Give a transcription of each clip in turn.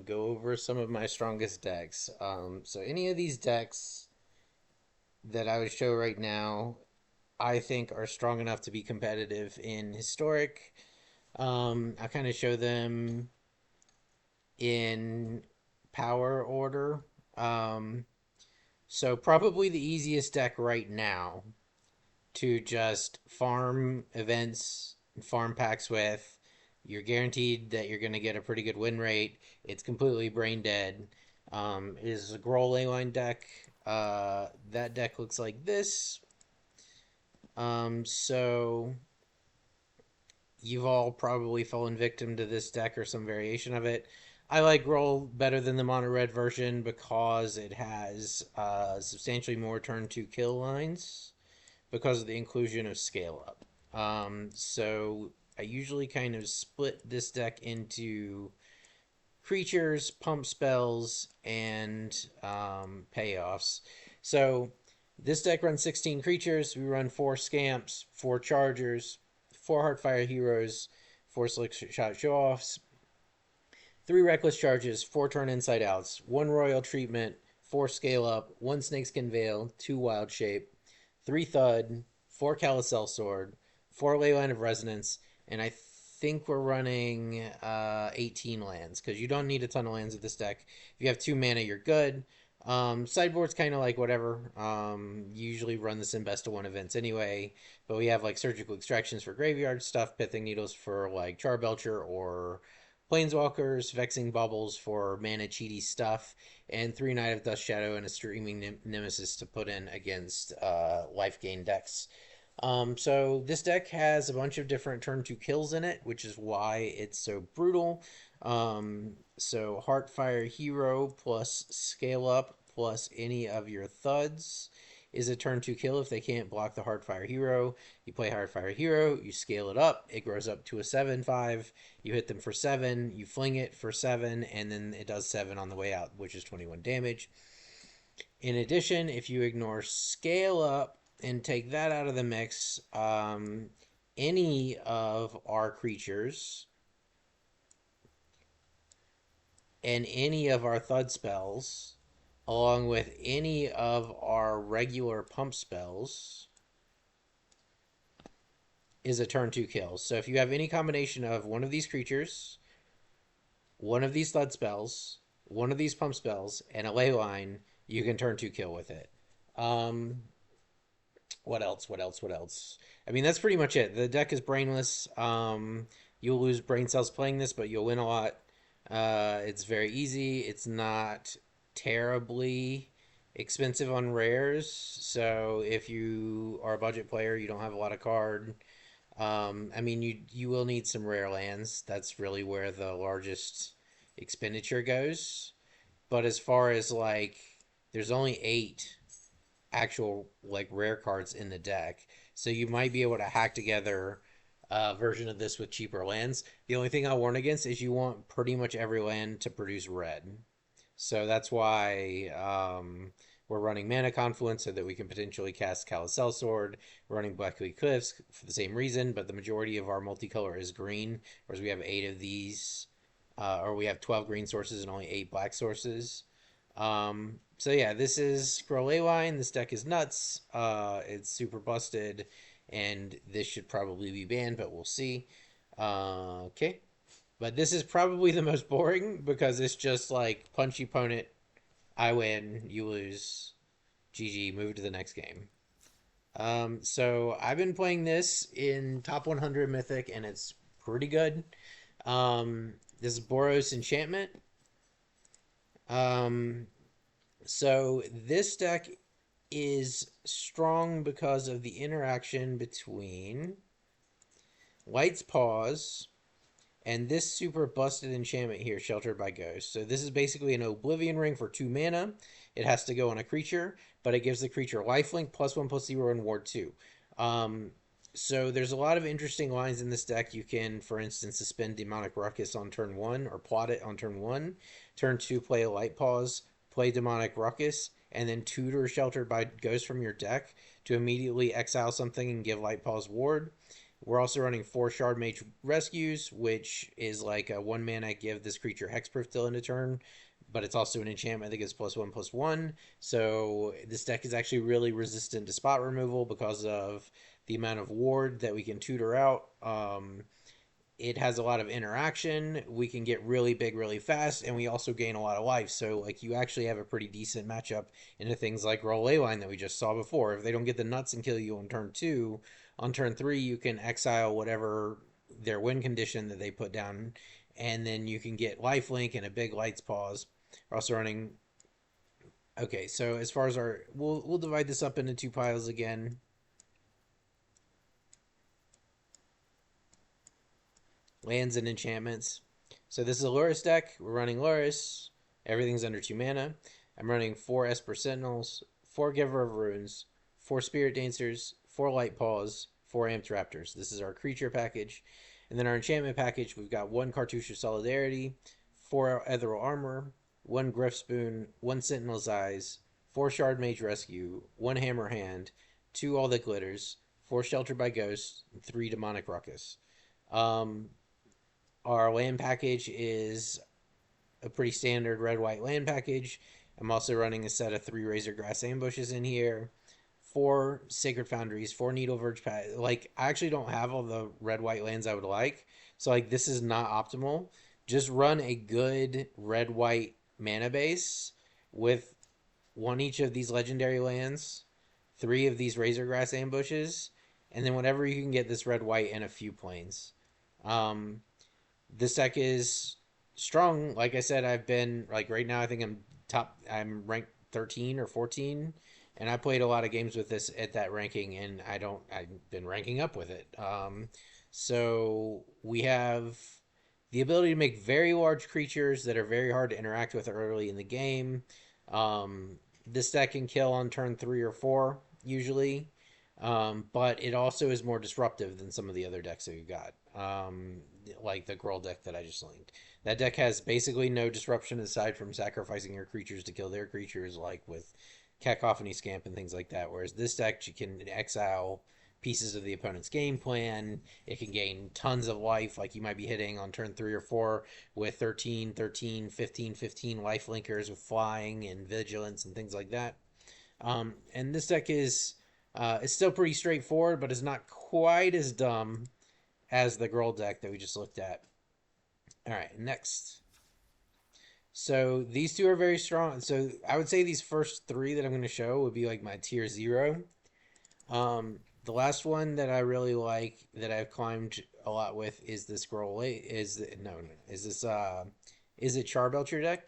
to go over some of my strongest decks. So any of these decks that I would show right now, I think are strong enough to be competitive in Historic. I kind of show them in power order. Um, so probably the easiest deck right now to just farm events, farm packs with. You're guaranteed that you're going to get a pretty good win rate. It's completely brain dead. Is a Grull Leyline deck. That deck looks like this. So you've all probably fallen victim to this deck or some variation of it. I like Grull better than the mono red version because it has substantially more turn 2 kill lines because of the inclusion of scale up. So I usually kind of split this deck into creatures, pump spells, and payoffs. So this deck runs 16 creatures. We run 4 scamps, 4 chargers, 4 Heartfire heroes, 4 slick shot show offs, 3 reckless charges, 4 turn inside outs, 1 royal treatment, 4 scale up, 1 snakeskin veil, 2 wild shape, 3 thud, 4 Calicel sword, 4 Leyline of resonance, and I think we're running 18 lands because you don't need a ton of lands with this deck. If you have 2 mana, you're good. Sideboard's kind of like whatever. Usually run this in best of 1 events anyway, but we have like surgical extractions for graveyard stuff, pithing needles for like Charbelcher or Planeswalkers, Vexing Bubbles for mana cheaty stuff, and 3 Knight of Dust Shadow and a Streaming Nemesis to put in against life gain decks. So this deck has a bunch of different turn 2 kills in it, which is why it's so brutal. So Heartfire Hero plus Scale Up plus any of your thuds is a turn 2 kill if they can't block the Heartfire Hero. You play Heartfire Hero, you scale it up, it grows up to a 7/5, you hit them for 7, you fling it for 7, and then it does 7 on the way out, which is 21 damage. In addition, if you ignore Scale Up and take that out of the mix, any of our creatures and any of our thud spells, along with any of our regular pump spells, is a turn 2 kill. So if you have any combination of one of these creatures, one of these thud spells, one of these pump spells, and a ley line, you can turn 2 kill with it. What else? What else? What else? I mean, that's pretty much it. The deck is brainless. You'll lose brain cells playing this, but you'll win a lot. It's very easy. It's not terribly expensive on rares. So if you are a budget player, you don't have a lot of card. I mean, you will need some rare lands. That's really where the largest expenditure goes. But as far as like, there's only 8 actual like rare cards in the deck, so you might be able to hack together a version of this with cheaper lands. The only thing I'll warn against is you want pretty much every land to produce red, so that's why we're running Mana Confluence so that we can potentially cast Calicel Sword. We're running Blackleaf Cliffs for the same reason, but the majority of our multicolor is green, whereas we have 8 of these, or we have 12 green sources and only 8 black sources. So yeah, this is Grull Leyline. This deck is nuts. It's super busted, and this should probably be banned, but we'll see. Okay. But this is probably the most boring because it's just like punch your opponent, I win, you lose, GG, move to the next game. So I've been playing this in top 100 Mythic, and it's pretty good. This is Boros Enchantment. So this deck is strong because of the interaction between Light's Paws and this super busted enchantment here, Sheltered by Ghosts. So this is basically an Oblivion Ring for 2 mana. It has to go on a creature, but it gives the creature lifelink, +1/+0, and ward 2. So there's a lot of interesting lines in this deck. You can, for instance, suspend Demonic Ruckus on turn 1, or plot it on turn 1. Turn 2, play a Light Paws, play Demonic Ruckus, and then tutor Sheltered by Ghosts from your deck to immediately exile something and give Light Paws ward. We're also running 4 Shard Mage Rescues, which is like a 1 mana give this creature hexproof till end of turn, but it's also an enchantment that gives +1/+1. So this deck is actually really resistant to spot removal because of the amount of ward that we can tutor out. It has a lot of interaction. We can get really big really fast, and we also gain a lot of life. So, like, you actually have a pretty decent matchup into things like Grull Leyline that we just saw before. If they don't get the nuts and kill you on turn 2, on turn 3, you can exile whatever their win condition that they put down, and then you can get lifelink and a big Light's Pause. We're also running. Okay, so as far as we'll divide this up into 2 piles again. Lands and enchantments. So this is a Lurrus deck. We're running Lurrus. Everything's under 2 mana. I'm running 4 Esper Sentinels, 4 Giver of Runes, 4 Spirit Dancers, 4 Light Paws, 4 Amped Raptors. This is our creature package. And then our enchantment package, we've got 1 Cartouche of Solidarity, 4 Ethereal Armor, 1 Griff Spoon, 1 Sentinel's Eyes, 4 Shard Mage Rescue, 1 Hammer Hand, 2 All That Glitters, 4 Sheltered by Ghosts, and 3 Demonic Ruckus. Our land package is a pretty standard red-white land package. I'm also running a set of 3 Razorgrass Ambushes in here, 4 Sacred Foundries, 4 Needle Verge Pad. Like, I actually don't have all the red-white lands I would like, so, like, this is not optimal. Just run a good red-white mana base with 1 each of these legendary lands, 3 of these Razorgrass Ambushes, and then whenever you can get this red-white and a few planes. This deck is strong. Like I said, I've been like right now. I think I'm ranked 13 or 14, and I played a lot of games with this at that ranking, and I've been ranking up with it. So we have the ability to make very large creatures that are very hard to interact with early in the game. This deck can kill on turn 3 or 4 usually. But it also is more disruptive than some of the other decks that we've got. Like the Grull deck that I just linked. That deck has basically no disruption aside from sacrificing your creatures to kill their creatures, like with Cacophony Scamp and things like that. Whereas this deck, you can exile pieces of the opponent's game plan. It can gain tons of life, like you might be hitting on turn 3 or 4 with 13, 13, 15, 15 life linkers with flying and vigilance and things like that. And this deck is it's still pretty straightforward, but it's not quite as dumb as the Grull deck that we just looked at. All right, next. So these 2 are very strong. So I would say these first 3 that I'm going to show would be like my tier 0. The last one that I really like that I've climbed a lot with is this Grull. Is this Izzet Charbelcher deck?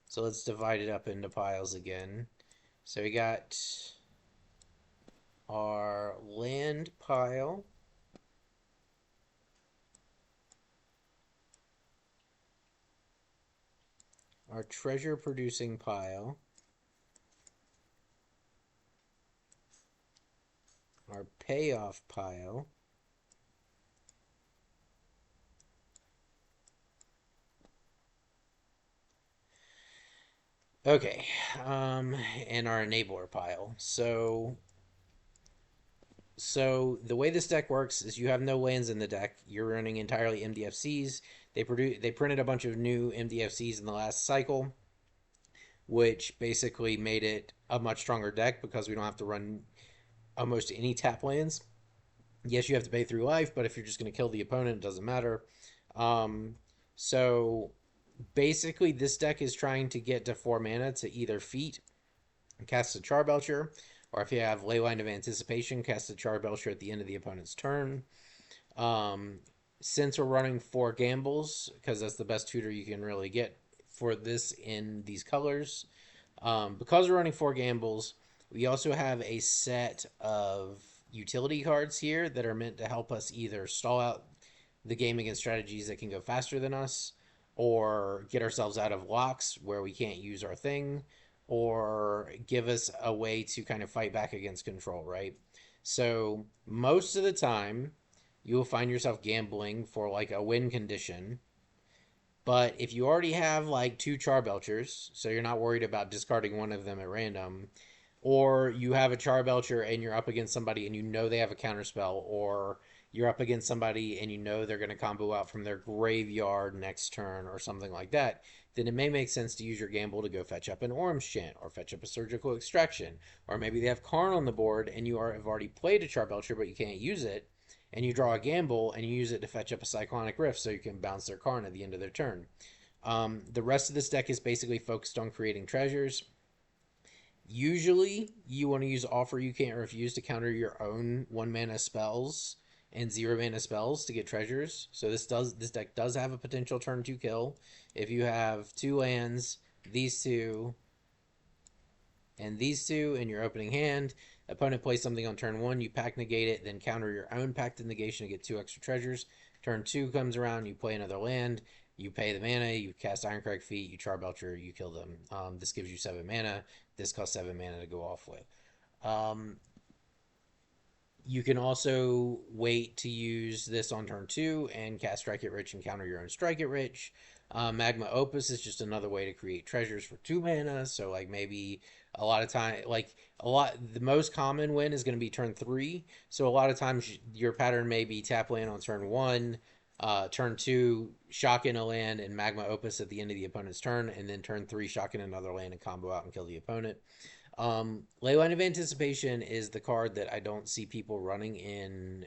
So let's divide it up into piles again. So we got our land pile, our treasure producing pile, our payoff pile, okay, and our enabler pile. So the way this deck works is you have no lands in the deck. You're running entirely MDFCs. They printed a bunch of new MDFCs in the last cycle, which basically made it a much stronger deck because we don't have to run almost any tap lands. Yes, you have to pay through life, but if you're just going to kill the opponent, it doesn't matter. So basically, this deck is trying to get to 4 mana to either feat and cast a Charbelcher, or if you have Leyline of Anticipation, cast a Charbelcher at the end of the opponent's turn. Since we're running 4 gambles, because that's the best tutor you can really get for this in these colors, because we're running 4 gambles, we also have a set of utility cards here that are meant to help us either stall out the game against strategies that can go faster than us, or get ourselves out of locks where we can't use our thing, or give us a way to kind of fight back against control, right? So most of the time, you will find yourself gambling for like a win condition. But if you already have like 2 Charbelchers, so you're not worried about discarding one of them at random, or you have a Charbelcher and you're up against somebody and you know they have a counterspell, or you're up against somebody and you know they're going to combo out from their graveyard next turn or something like that, then it may make sense to use your gamble to go fetch up an Orange Chant or fetch up a Surgical Extraction. Or maybe they have Karn on the board and have already played a Charbelcher but you can't use it. And you draw a gamble and you use it to fetch up a Cyclonic Rift so you can bounce their Karn at the end of their turn. The rest of this deck is basically focused on creating treasures. Usually, you want to use Offer You Can't Refuse to counter your own 1 mana spells and 0 mana spells to get treasures. So this deck does have a potential turn 2 kill. If you have 2 lands, these two, and these two in your opening hand, opponent plays something on turn 1, you pack negate it, then counter your own packed negation to get 2 extra treasures. Turn 2 comes around, you play another land, you pay the mana, you cast Ironcrag Feet, you Charbelcher, you kill them. This gives you 7 mana. This costs 7 mana to go off with. You can also wait to use this on turn 2 and cast Strike It Rich and counter your own Strike It Rich. Magma Opus is just another way to create treasures for 2 mana. So like maybe a lot of time, the most common win is going to be turn 3. So a lot of times your pattern may be tap land on turn 1, turn 2, shock in a land and Magma Opus at the end of the opponent's turn, and then turn 3, shock in another land and combo out and kill the opponent. Leyline of Anticipation is the card that I don't see people running in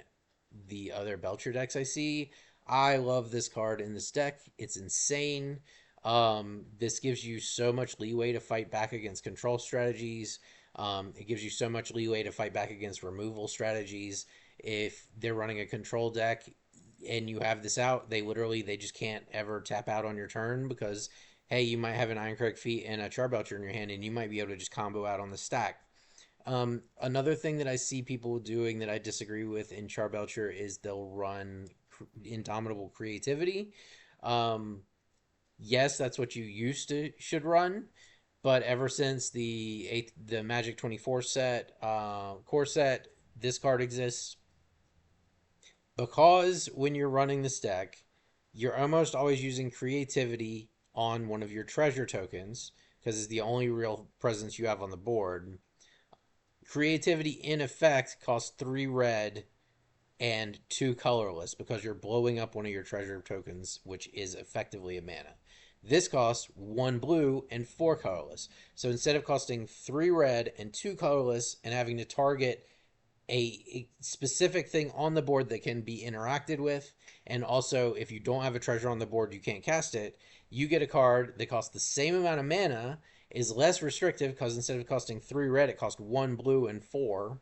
the other Belcher decks I see. I love this card in this deck. It's insane. This gives you so much leeway to fight back against control strategies. It gives you so much leeway to fight back against removal strategies. If they're running a control deck and you have this out, they just can't ever tap out on your turn because, hey, you might have an Ironcrag Feet and a Charbelcher in your hand, and you might be able to just combo out on the stack. Another thing that I see people doing that I disagree with in Charbelcher is they'll run Indomitable Creativity. Yes, that's what you should run, but ever since the Magic 24 set, core set, this card exists. Because when you're running this deck, you're almost always using creativity on one of your treasure tokens, because it's the only real presence you have on the board. Creativity, in effect, costs 3 red and 2 colorless, because you're blowing up one of your treasure tokens, which is effectively a mana. This costs 1 blue and 4 colorless. So instead of costing 3 red and 2 colorless and having to target a specific thing on the board that can be interacted with, and also if you don't have a treasure on the board you can't cast it, you get a card that costs the same amount of mana, is less restrictive because instead of costing 3 red it costs 1 blue and 4,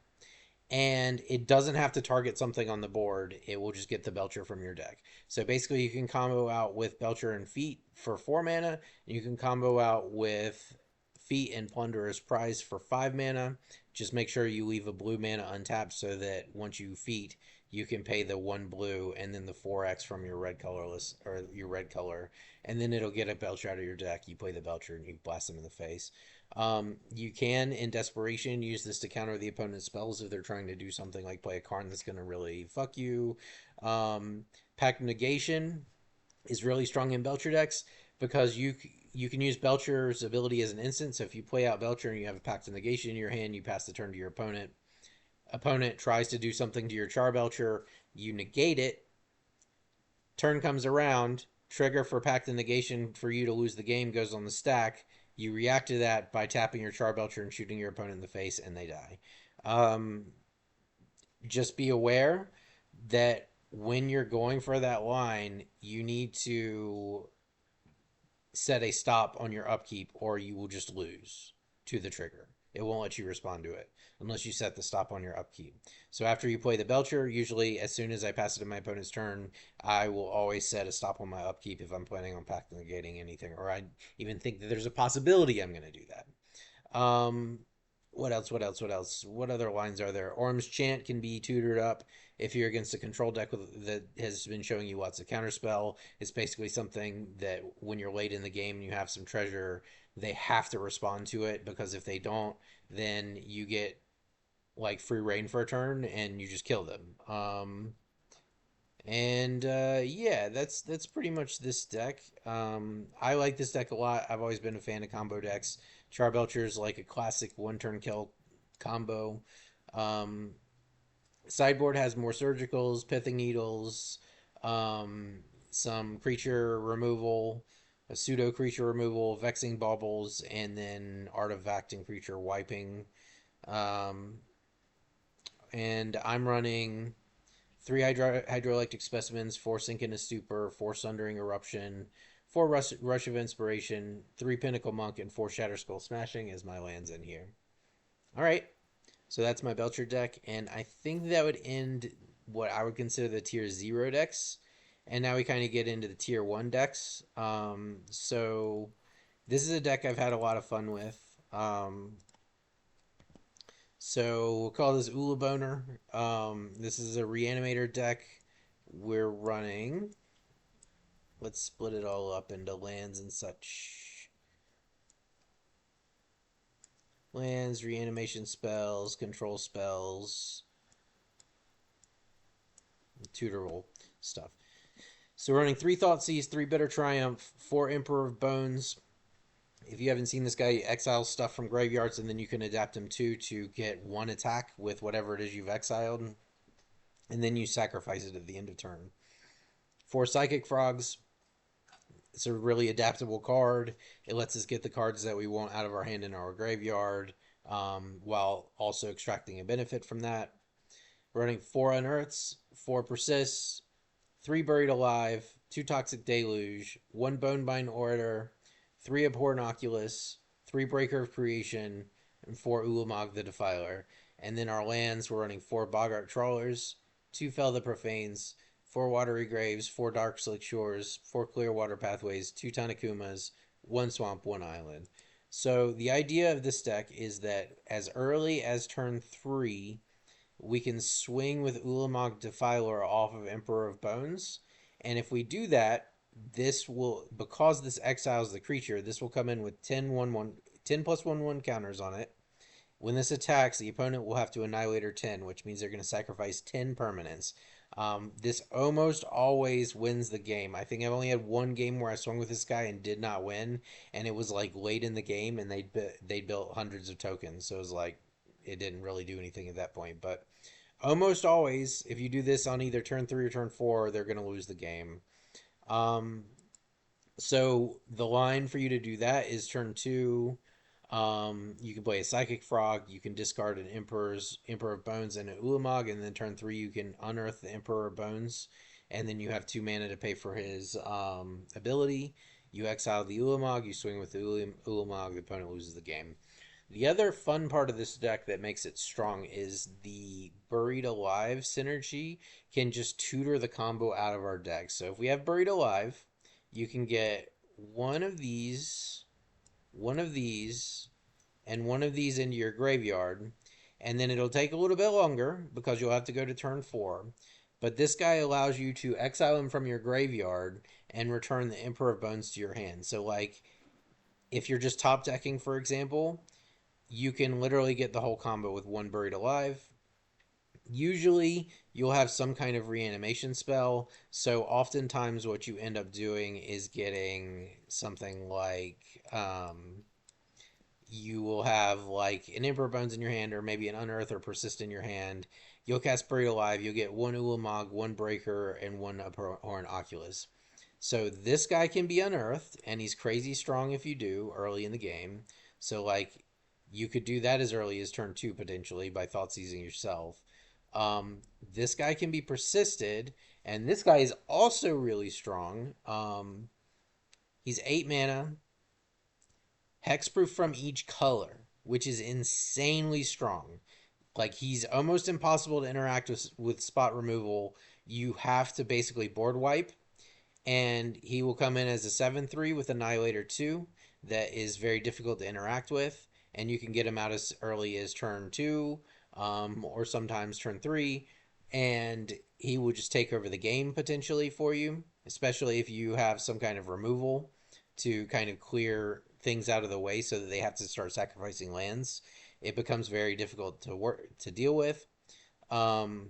and it doesn't have to target something on the board. It will just get the Belcher from your deck. So basically you can combo out with Belcher and Feet for 4 mana, and you can combo out with Feet and Plunderer's Prize for 5 mana. Just make sure you leave a blue mana untapped so that once you Feet, you can pay the 1 blue and then the 4x from your red colorless, or your red color, and then it'll get a Belcher out of your deck. You play the Belcher and you blast them in the face. You can, in desperation, use this to counter the opponent's spells if they're trying to do something like play a Karn that's going to really fuck you. Pact Negation is really strong in Belcher decks because you can use Belcher's ability as an instant. So if you play out Belcher and you have a Pact of Negation in your hand, you pass the turn to your opponent. Opponent tries to do something to your Charbelcher, you negate it. Turn comes around, trigger for Pact of Negation for you to lose the game goes on the stack. You react to that by tapping your Charbelcher and shooting your opponent in the face, and they die. Just be aware that when you're going for that line, you need to set a stop on your upkeep or you will just lose to the trigger. It won't let you respond to it unless you set the stop on your upkeep. So after you play the Belcher, usually as soon as I pass it to my opponent's turn, I will always set a stop on my upkeep if I'm planning on pack negating anything, or I even think that there's a possibility I'm going to do that. What else? What other lines are there? Orm's Chant can be tutored up if you're against a control deck that has been showing you lots of counterspell. It's basically something that when you're late in the game and you have some treasure, they have to respond to it, because if they don't, then you get like free reign for a turn and you just kill them. Yeah, that's pretty much this deck. I like this deck a lot. I've always been a fan of combo decks. Charbelcher is like a classic 1-turn kill combo. Sideboard has more surgicals, pithing needles, some creature removal, a pseudo creature removal, vexing baubles, and then artifact and creature wiping. Um, and I'm running three hydroelectric specimens, four sink into stupor, four sundering eruption, four rush of inspiration, three pinnacle monk, and four shatter skull smashing as my lands in here. All right, so that's my Belcher deck, and I think that would end what I would consider the tier 0 decks. And now we kind of get into the tier 1 decks. So this is a deck I've had a lot of fun with. So we'll call this Ulaboner. This is a reanimator deck. We're running. Let's split it all up into lands and such. Lands, reanimation spells, control spells, tutorable stuff. So we're running 3 Thoughtseize, 3 Bitter Triumph, 4 Emperor of Bones. If you haven't seen this guy, he exiles stuff from graveyards, and then you can adapt him to get 1 attack with whatever it is you've exiled, and then you sacrifice it at the end of turn. 4 Psychic Frogs. It's a really adaptable card. It lets us get the cards that we want out of our hand in our graveyard, while also extracting a benefit from that. We're running 4 Unearths, 4 Persists, 3 Buried Alive, 2 Toxic Deluge, 1 Bonebind Orator, 3 Abhorrent Oculus, 3 Breaker of Creation, and 4 Ulamog the Defiler. And then our lands, we're running 4 Boggart Trawlers, 2 Fell the Profanes, 4 Watery Graves, 4 Dark Slick Shores, 4 Clear Water Pathways, 2 Tanakumas, 1 Swamp, 1 Island. So the idea of this deck is that as early as turn 3, we can swing with Ulamog Defiler off of Emperor of Bones. And if we do that, this will, because this exiles the creature, this will come in with 10 plus 1/1 counters on it. When this attacks, the opponent will have to Annihilator 10, which means they're going to sacrifice 10 permanents. This almost always wins the game. I think I've only had one game where I swung with this guy and did not win, and it was like late in the game, and they built hundreds of tokens, so it was like it didn't really do anything at that point. But almost always, if you do this on either turn 3 or turn 4, they're going to lose the game. So the line for you to do that is turn 2. You can play a Psychic Frog. You can discard an Emperor of Bones and an Ulamog, and then turn 3 you can unearth the Emperor of Bones, and then you have 2 mana to pay for his ability. You exile the Ulamog. You swing with the Ulamog. The opponent loses the game. The other fun part of this deck that makes it strong is the Buried Alive synergy can just tutor the combo out of our deck. So if we have Buried Alive, you can get one of these, and one of these into your graveyard, and then it'll take a little bit longer because you'll have to go to turn 4. But this guy allows you to exile him from your graveyard and return the Emperor of Bones to your hand. So like, if you're just top decking, for example, you can literally get the whole combo with 1 Buried Alive. Usually, you'll have some kind of reanimation spell, so oftentimes what you end up doing is getting something like, you will have like an Emperor Bones in your hand, or maybe an Unearth or Persist in your hand. You'll cast Buried Alive, you'll get 1 Ulamog, 1 Breaker, and 1 Abhorrent Oculus. So this guy can be unearthed, and he's crazy strong if you do early in the game. So like, you could do that as early as turn 2 potentially by Thoughtseizing yourself. This guy can be persisted, and this guy is also really strong. He's 8 mana, hexproof from each color, which is insanely strong. Like, he's almost impossible to interact with spot removal. You have to basically board wipe, and he will come in as a 7/3 with Annihilator 2 that is very difficult to interact with, and you can get him out as early as turn 2, or sometimes turn 3, and he will just take over the game potentially for you, especially if you have some kind of removal to kind of clear things out of the way so that they have to start sacrificing lands. It becomes very difficult to deal with. Hell,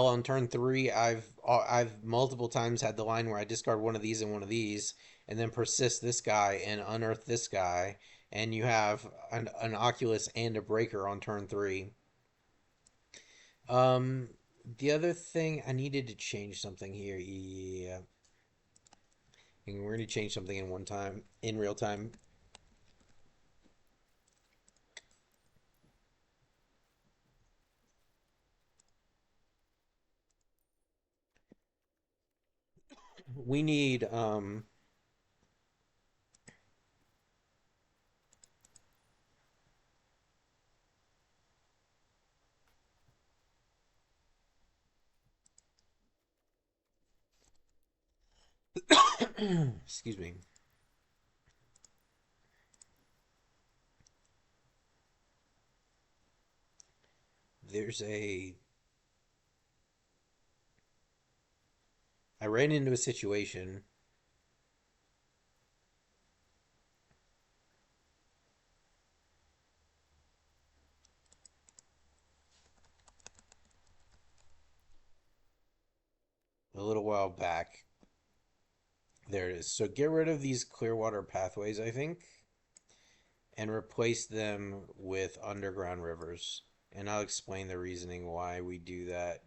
on turn 3, I've multiple times had the line where I discard one of these and one of these, and then persist this guy and unearth this guy, and you have an Oculus and a Breaker on turn 3. Um, the other thing I needed to change something here. Yeah, and we're gonna change something in one time, in real time. We need excuse me. There's a I ran into a situation a little while back. There it is. So get rid of these Clearwater pathways, I think, and replace them with underground rivers. And I'll explain the reasoning why we do that.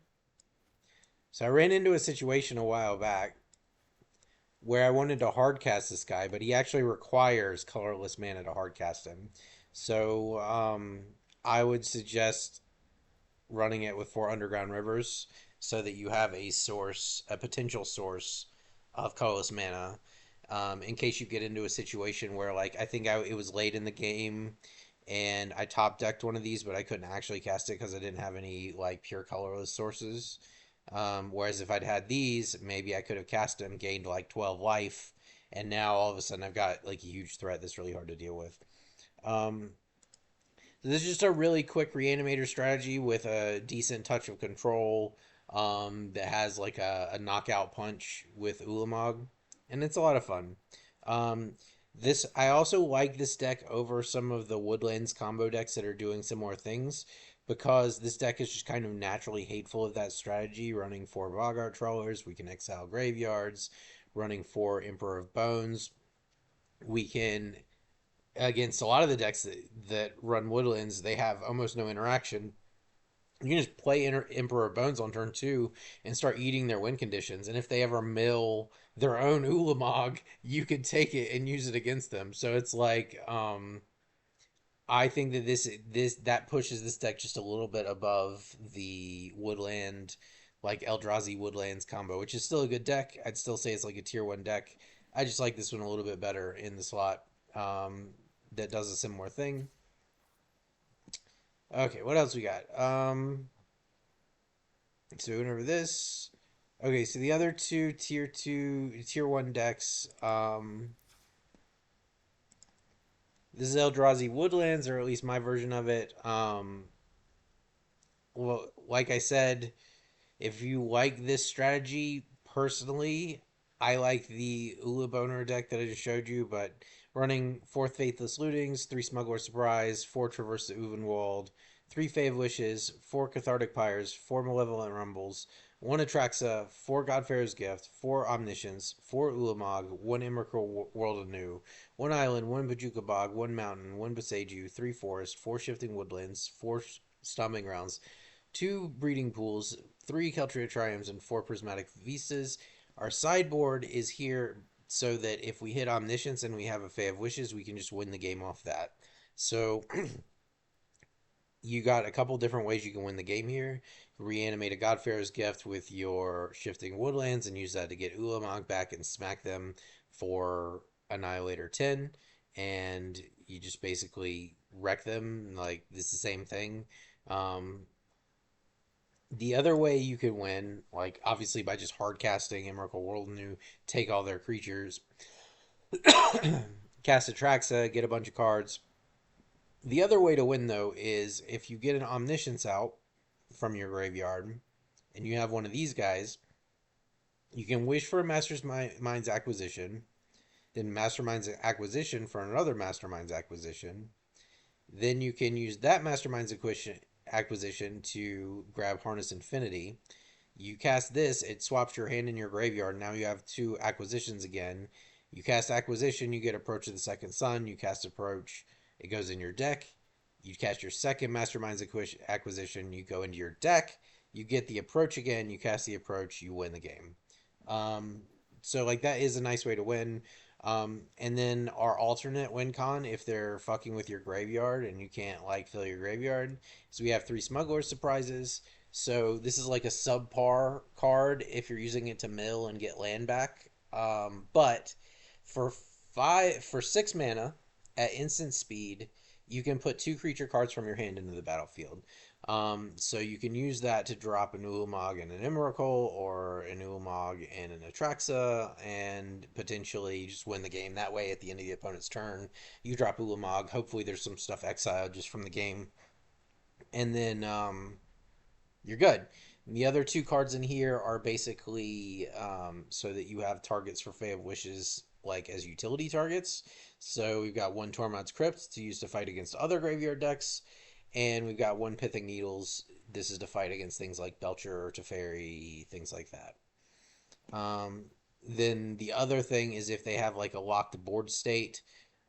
So I ran into a situation a while back where I wanted to hardcast this guy, but he actually requires colorless mana to hardcast him. So I would suggest running it with 4 underground rivers so that you have a source, a potential source of colorless mana. In case you get into a situation where, like, I think it was late in the game and I top decked one of these, but I couldn't actually cast it because I didn't have any like pure colorless sources. Whereas if I'd had these, maybe I could have cast them, gained like 12 life, and now all of a sudden I've got like a huge threat that's really hard to deal with. Um, this is just a really quick reanimator strategy with a decent touch of control that has like a knockout punch with Ulamog, and it's a lot of fun. Um, this I also like this deck over some of the Woodlands combo decks that are doing similar things because this deck is just kind of naturally hateful of that strategy. Running 4 Boggart Trawlers, we can exile graveyards. Running 4 Emperor of Bones, we can against a lot of the decks that run Woodlands, they have almost no interaction. You can just play Emperor Bones on turn 2 and start eating their win conditions. And if they ever mill their own Ulamog, you could take it and use it against them. So it's like, I think that this that pushes this deck just a little bit above the Woodland, like Eldrazi Woodlands combo, which is still a good deck. I'd still say it's like a tier 1 deck. I just like this one a little bit better in the slot. That does a similar thing. Okay, what else we got? So we went over this. Okay, so the other two tier 1 decks. This is Eldrazi Woodlands, or at least my version of it. Well, like I said, if you like this strategy, personally, I like the Ulaboner deck that I just showed you, but running 4 Faithless Lootings, 3 Smuggler Surprise, 4 Traverse the Uvenwald, 3 Fave Wishes, 4 Cathartic Pyres, 4 Malevolent Rumbles, 1 Atraxa, 4 Godfarer's Gift, 4 Omniscience, 4 Ulamog, 1 Emrakul World Anew, 1 Island, 1 Bajuka Bog, 1 Mountain, 1 Boseiju, 3 Forest, 4 Shifting Woodlands, 4 Stomping Grounds, 2 Breeding Pools, 3 Keltria Triumphs, and 4 Prismatic Vistas. Our sideboard is here so that if we hit Omniscience and we have a Fae of Wishes, we can just win the game off that. So you got a couple different ways you can win the game here. Reanimate a Godfarer's Gift with your Shifting Woodlands and use that to get Ulamog back and smack them for Annihilator 10. And you just basically wreck them. Like, this is the same thing. The other way you could win, like obviously by just hard casting Emrakul World New, take all their creatures, cast Atraxa, get a bunch of cards. The other way to win though is if you get an Omniscience out from your graveyard and you have one of these guys, you can wish for a Mastermind's Acquisition, then Mastermind's Acquisition for another Mastermind's Acquisition. Then you can use that Mastermind's Acquisition to grab Harness Infinity. You cast this, it swaps your hand in your graveyard. Now you have 2 acquisitions again. You cast Acquisition, you get Approach of the Second Sun. You cast Approach, it goes in your deck. You cast your second Mastermind's Acquisition, you go into your deck, you get the approach again, you cast the approach, you win the game. Um, so like that is a nice way to win. And then our alternate win con, if they're fucking with your graveyard and you can't like fill your graveyard, so we have 3 Smuggler Surprises. So this is like a subpar card if you're using it to mill and get land back. But for 6 mana at instant speed, you can put 2 creature cards from your hand into the battlefield. So you can use that to drop an Ulamog and an Emrakul, or an Ulamog and an Atraxa, and potentially just win the game that way. At the end of the opponent's turn, you drop Ulamog. Hopefully, there's some stuff exiled just from the game, and then you're good. And the other 2 cards in here are basically so that you have targets for Fae of Wishes, like as utility targets. So we've got 1 Tormod's Crypt to use to fight against other graveyard decks, and we've got 1 Pithing Needles. This is to fight against things like Belcher or Teferi, things like that. Then the other thing is if they have like a locked board state,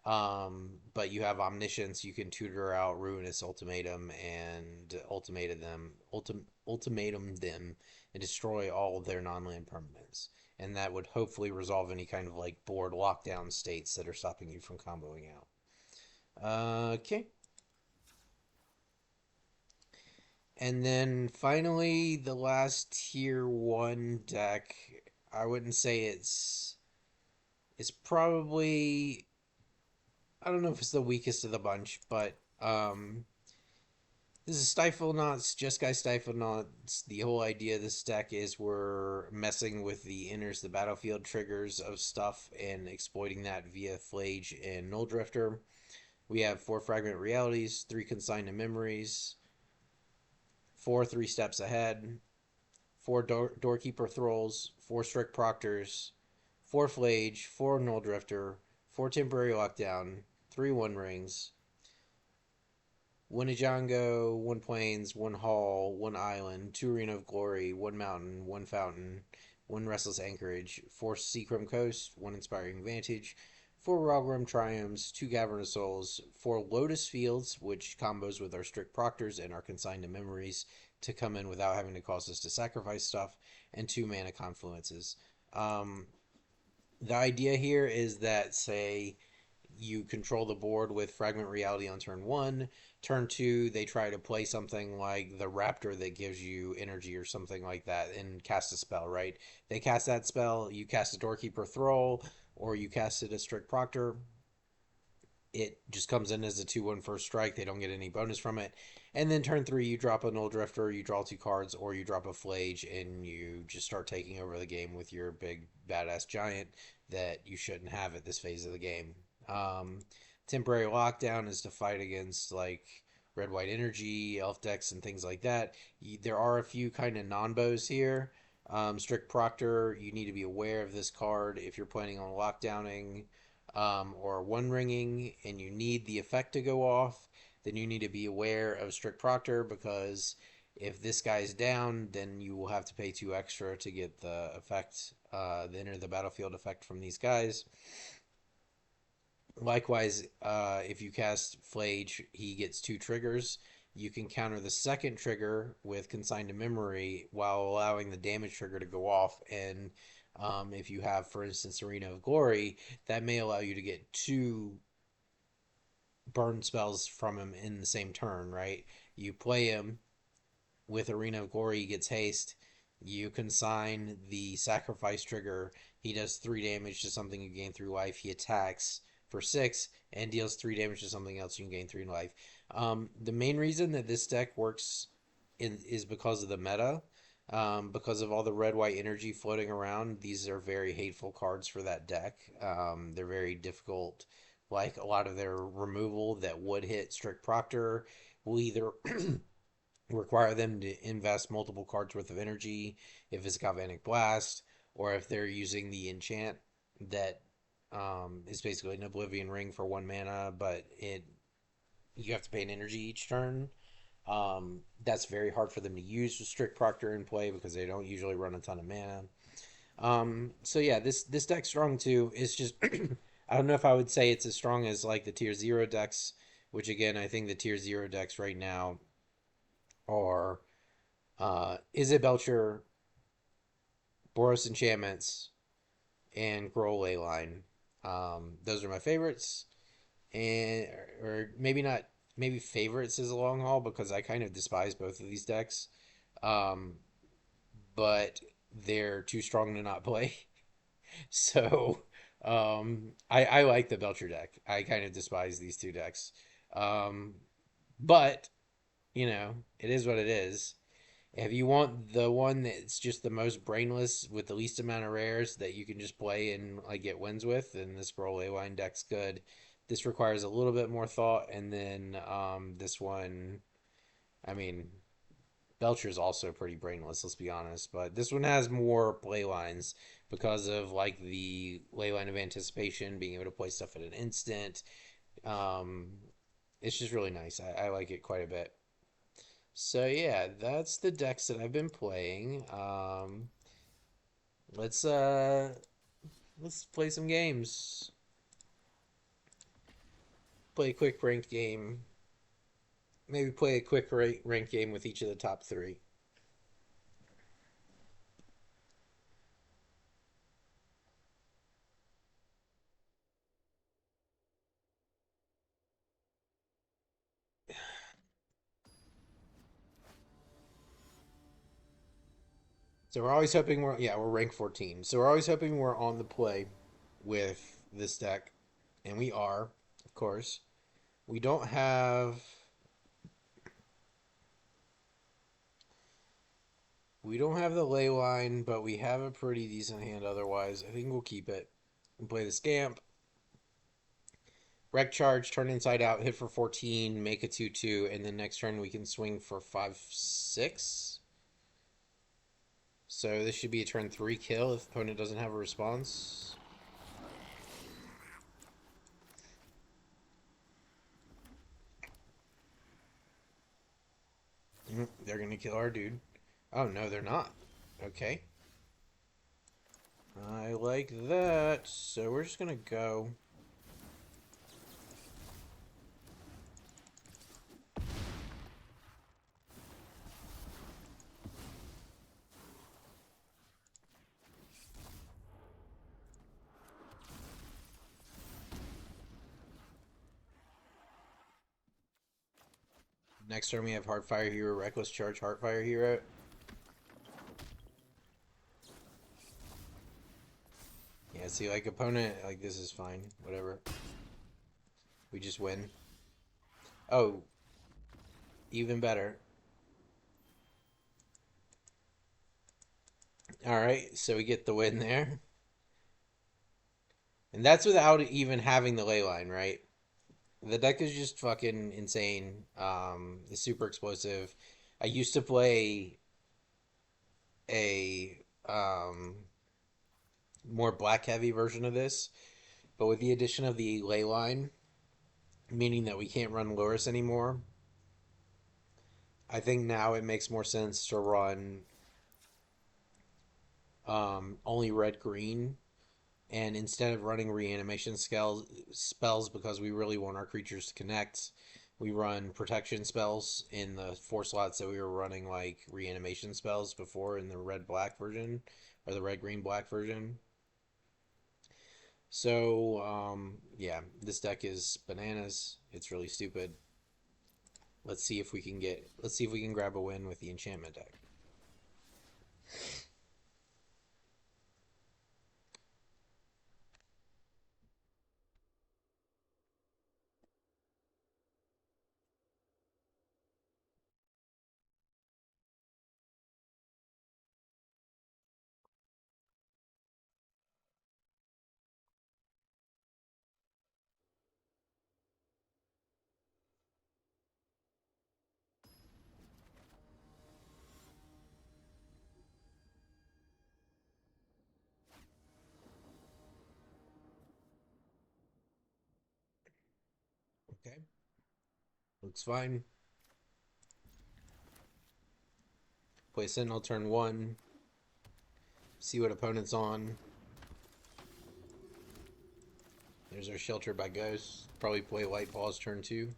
but you have Omniscience, you can tutor out Ruinous Ultimatum and ultimatum them and destroy all of their non-land permanents. And that would hopefully resolve any kind of like board lockdown states that are stopping you from comboing out. Okay. And then finally, the last tier 1 deck, I wouldn't say it's probably, I don't know if it's the weakest of the bunch, but this is Stiflenaughts, Jeskai Stiflenaughts. The whole idea of this deck is we're messing with the enters the battlefield triggers of stuff and exploiting that via Flage and Null Drifter. We have 4 Fragment Realities, 3 Consigned to Memories, 4 3 Steps Ahead, 4 Doorkeeper Thralls, 4 Strict Proctors, 4 Flage, 4 Null Drifter, 4 Temporary Lockdown, 3 One Rings, 1 Ijango, 1 Plains, 1 Hall, 1 Island, 2 Arena of Glory, 1 Mountain, 1 Fountain, 1 Restless Anchorage, 4 Seachrome Coast, 1 Inspiring Vantage, 4 Rogrum Triumphs, 2 Cavernous Souls, 4 Lotus Fields, which combos with our Strict Proctors and our Consigned to Memories to come in without having to cause us to sacrifice stuff, and 2 Mana Confluences. The idea here is that, say, you control the board with Fragment Reality on turn 1. Turn 2, they try to play something like the Raptor that gives you energy or something like that and cast a spell, right? They cast that spell, you cast a Doorkeeper Thrall, or you casted a Strict Proctor. It just comes in as a 2/1 first strike. They don't get any bonus from it. And then turn 3, you drop a Null Drifter, you draw 2 cards, or you drop a Flage, and you just start taking over the game with your big badass giant that you shouldn't have at this phase of the game. Temporary Lockdown is to fight against like red-white energy, elf decks, and things like that. There are a few kind of non-bows here. Strict Proctor, you need to be aware of this card if you're planning on lockdowning or one ringing and you need the effect to go off. Then you need to be aware of Strict Proctor, because if this guy's down, then you will have to pay 2 extra to get the effect, the enter the battlefield effect from these guys. Likewise, if you cast Flage, he gets 2 triggers. You can counter the second trigger with Consigned to Memory while allowing the damage trigger to go off. And if you have, for instance, Arena of Glory, that may allow you to get 2 burn spells from him in the same turn, right? You play him with Arena of Glory, he gets haste. You consign the sacrifice trigger. He does 3 damage to something you gain 3 life. He attacks for 6 and deals 3 damage to something else, you can gain 3 life. The main reason that this deck works is because of the meta. Because of all the red-white energy floating around, these are very hateful cards for that deck. They're very difficult. Like a lot of their removal that would hit Strict Proctor will either require them to invest multiple cards worth of energy if it's Galvanic Blast, or if they're using the enchant that is basically an Oblivion Ring for 1 mana, but you have to pay an energy each turn. That's very hard for them to use with Strict Proctor in play because they don't usually run a ton of mana. So yeah, this deck's strong too. It's just I don't know if I would say it's as strong as like the tier 0 decks which again, I think the tier 0 decks right now are Izzet Belcher, Boros Enchantments, and Grull Leyline. Those are my favorites, and or maybe not. Maybe favorites is a long haul because I kind of despise both of these decks, um, but they're too strong to not play. So I like the Belcher deck. I kind of despise these two decks, um, but you know it is what it is. If you want the one that's just the most brainless with the least amount of rares that you can just play and like get wins with, then this Gruul A-Line deck's good. This requires a little bit more thought, and then this one, I mean, Belcher's also pretty brainless, let's be honest, but this one has more play lines because of like the ley line of anticipation, being able to play stuff at an instant. Um, it's just really nice. I like it quite a bit. So yeah, that's the decks that I've been playing. Let's let's play some games. Play a quick ranked game. Maybe play a quick ranked game with each of the top three. So we're always hoping we're rank 14. So we're always hoping we're on the play with this deck, and we are, of course. We don't have we don't have the ley line, but we have a pretty decent hand otherwise. I think we'll keep it and play the scamp. Wreck charge, turn inside out, hit for 14, make a 2/2, and then next turn we can swing for 5/6. So this should be a turn 3 kill if the opponent doesn't have a response. They're going to kill our dude. Oh, no, they're not. Okay. I like that. So we're just going to go. Next turn we have Heartfire Hero, Reckless Charge, Heartfire Hero. Yeah, see, like, opponent, like, this is fine. Whatever. We just win. Oh, even better. Alright, so we get the win there. And that's without even having the ley line, right? The deck is just fucking insane. It's super explosive. I used to play a more black heavy version of this, but with the addition of the ley line, meaning that we can't run Loris anymore, I think now it makes more sense to run only red green, and instead of running reanimation spells because we really want our creatures to connect, we run protection spells in the 4 slots that we were running like reanimation spells before in the red black version or the red green black version. So yeah, this deck is bananas. It's really stupid. Let's see if we can grab a win with the enchantment deck. Okay, looks fine. Play Sentinel turn 1. See what opponent's on. There's our Shelter by Ghost. Probably play Light Paws turn 2.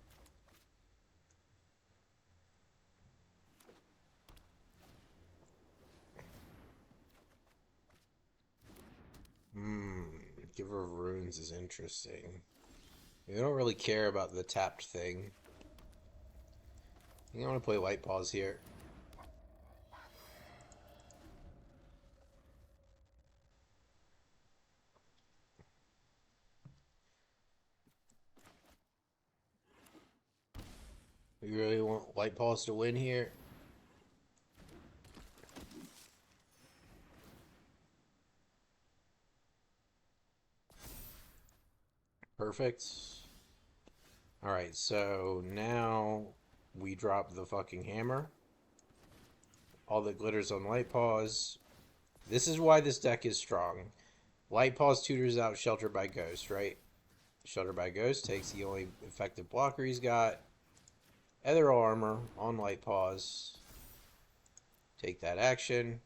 Woodlands is interesting. We don't really care about the tapped thing. I think I want to play Light Paws here. We really want Light Paws to win here. Perfect. Alright, so now we drop the fucking hammer. All that glitters on Light Paws. This is why this deck is strong. Light Paws tutors out Shelter by Ghost, right? Shelter by Ghost takes the only effective blocker he's got. Ethereal Armor on Light Paws. Take that action.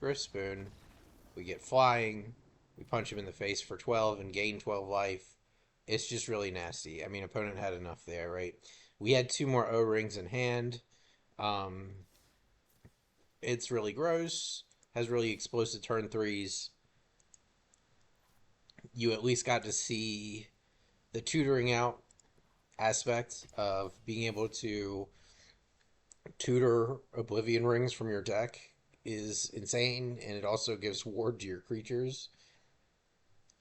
Griff Spoon. We get flying. We punch him in the face for 12 and gain 12 life. It's just really nasty. I mean, opponent had enough there, right? We had 2 more O-rings in hand. It's really gross. Has really explosive turn 3s. You at least got to see the tutoring out aspect of being able to tutor Oblivion Rings from your deck is insane, and it also gives ward to your creatures,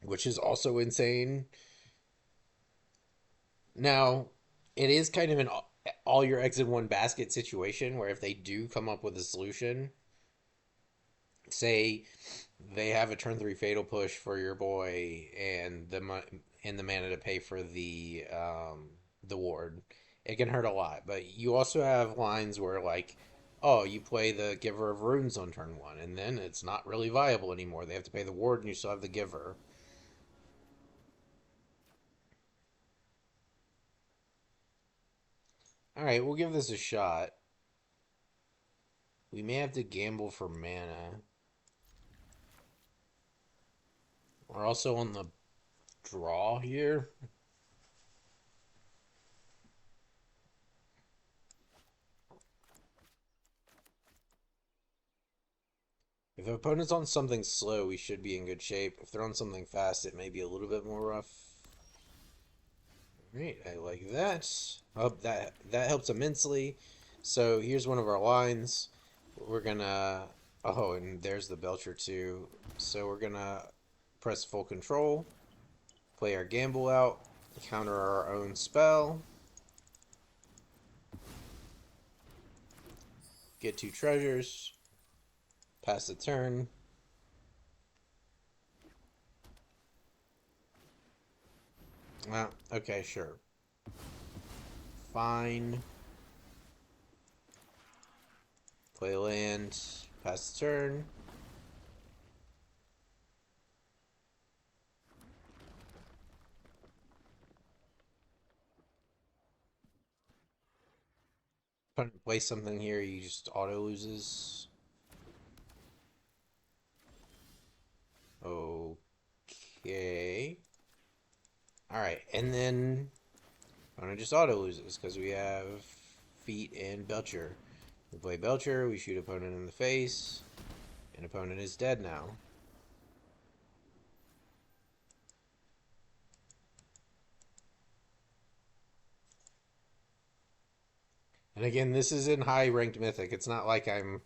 which is also insane. Now, it is kind of an all your eggs in one basket situation where if they do come up with a solution, say they have a turn 3 fatal push for your boy and the mana to pay for the ward, it can hurt a lot. But you also have lines where like, oh, you play the Giver of Runes on turn 1 and then it's not really viable anymore. They have to pay the ward and you still have the Giver. Alright, we'll give this a shot. We may have to gamble for mana. We're also on the draw here. If the opponent's on something slow, we should be in good shape. If they're on something fast, it may be a little bit more rough. Great, I like that. Oh, that helps immensely. So here's one of our lines. We're gonna... Oh, and there's the Belcher too. So we're gonna press full control, play our gamble out, counter our own spell, get 2 treasures, pass the turn. Well, okay, sure. Fine. Play land, pass the turn. Play something here, you just auto loses. Okay. Alright, and then Opponent just auto loses because we have Feet and Belcher. We play Belcher, we shoot opponent in the face, and opponent is dead now. And again, this is in high ranked Mythic. It's not like I'm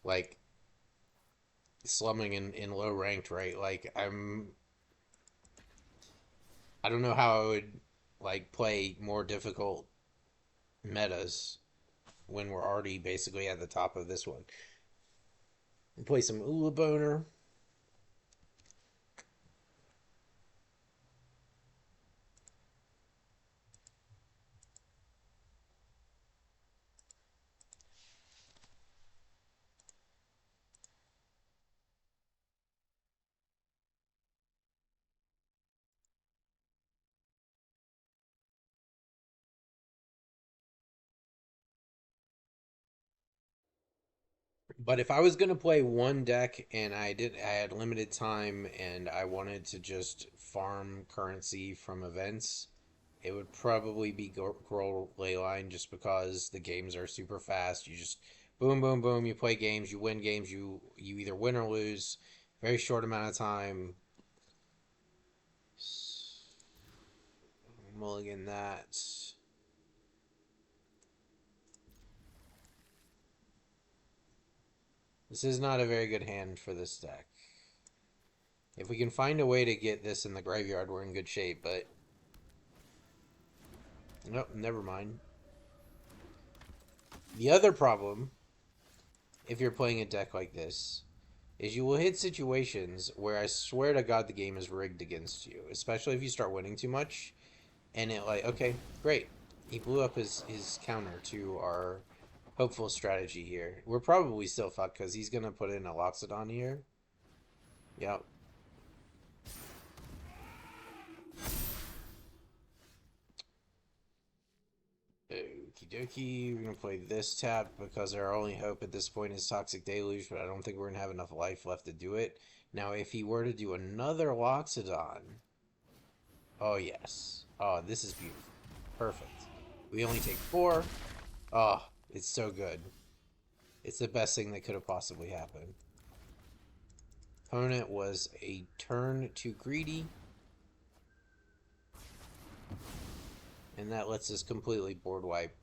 like slumming in low ranked, right? Like I don't know how I would like play more difficult metas when we're already basically at the top of this one. We play some Ulaboner. But if I was gonna play one deck and I had limited time and I wanted to just farm currency from events, it would probably be Grull Leyline just because the games are super fast. You just boom, boom, boom. You play games, you win games. You either win or lose. Very short amount of time. mulligan that. This is not a very good hand for this deck. If we can find a way to get this in the graveyard, we're in good shape, but... Nope, never mind. The other problem, if you're playing a deck like this, is you will hit situations where I swear to God the game is rigged against you, especially if you start winning too much, and it like, okay, great. He blew up his counter to our hopeful strategy here. We're probably still fucked because he's going to put in a Loxodon here. Yep. Okie dokie, we're going to play this tap because our only hope at this point is Toxic Deluge, but I don't think we're going to have enough life left to do it. Now, if he were to do another Loxodon... Oh, yes. Oh, this is beautiful. Perfect. We only take 4. Oh, it's so good. It's the best thing that could have possibly happened. Opponent was a turn too greedy. And that lets us completely board wipe.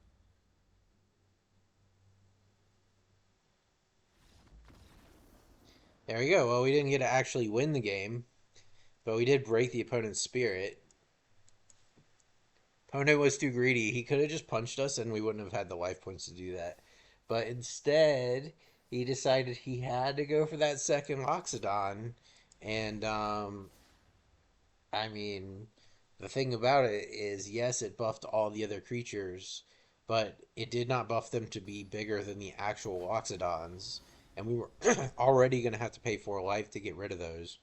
There we go. Well, we didn't get to actually win the game, but we did break the opponent's spirit. Opponent was too greedy. He could have just punched us and we wouldn't have had the life points to do that. But instead, he decided he had to go for that second Loxodon. And, I mean, the thing about it is, yes, it buffed all the other creatures, but it did not buff them to be bigger than the actual Loxodons. And we were already going to have to pay 4 life to get rid of those.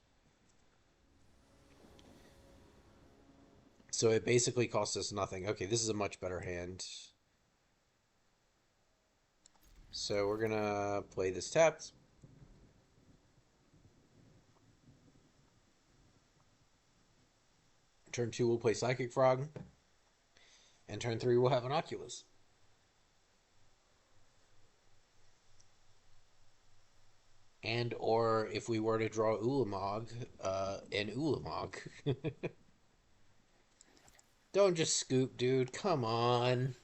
So it basically cost us nothing. Okay, this is a much better hand. So we're going to play this tapped. Turn 2, we'll play Psychic Frog. And turn 3, we'll have an Oculus. And or if we were to draw Ulamog, an Ulamog. Don't just scoop, dude. Come on.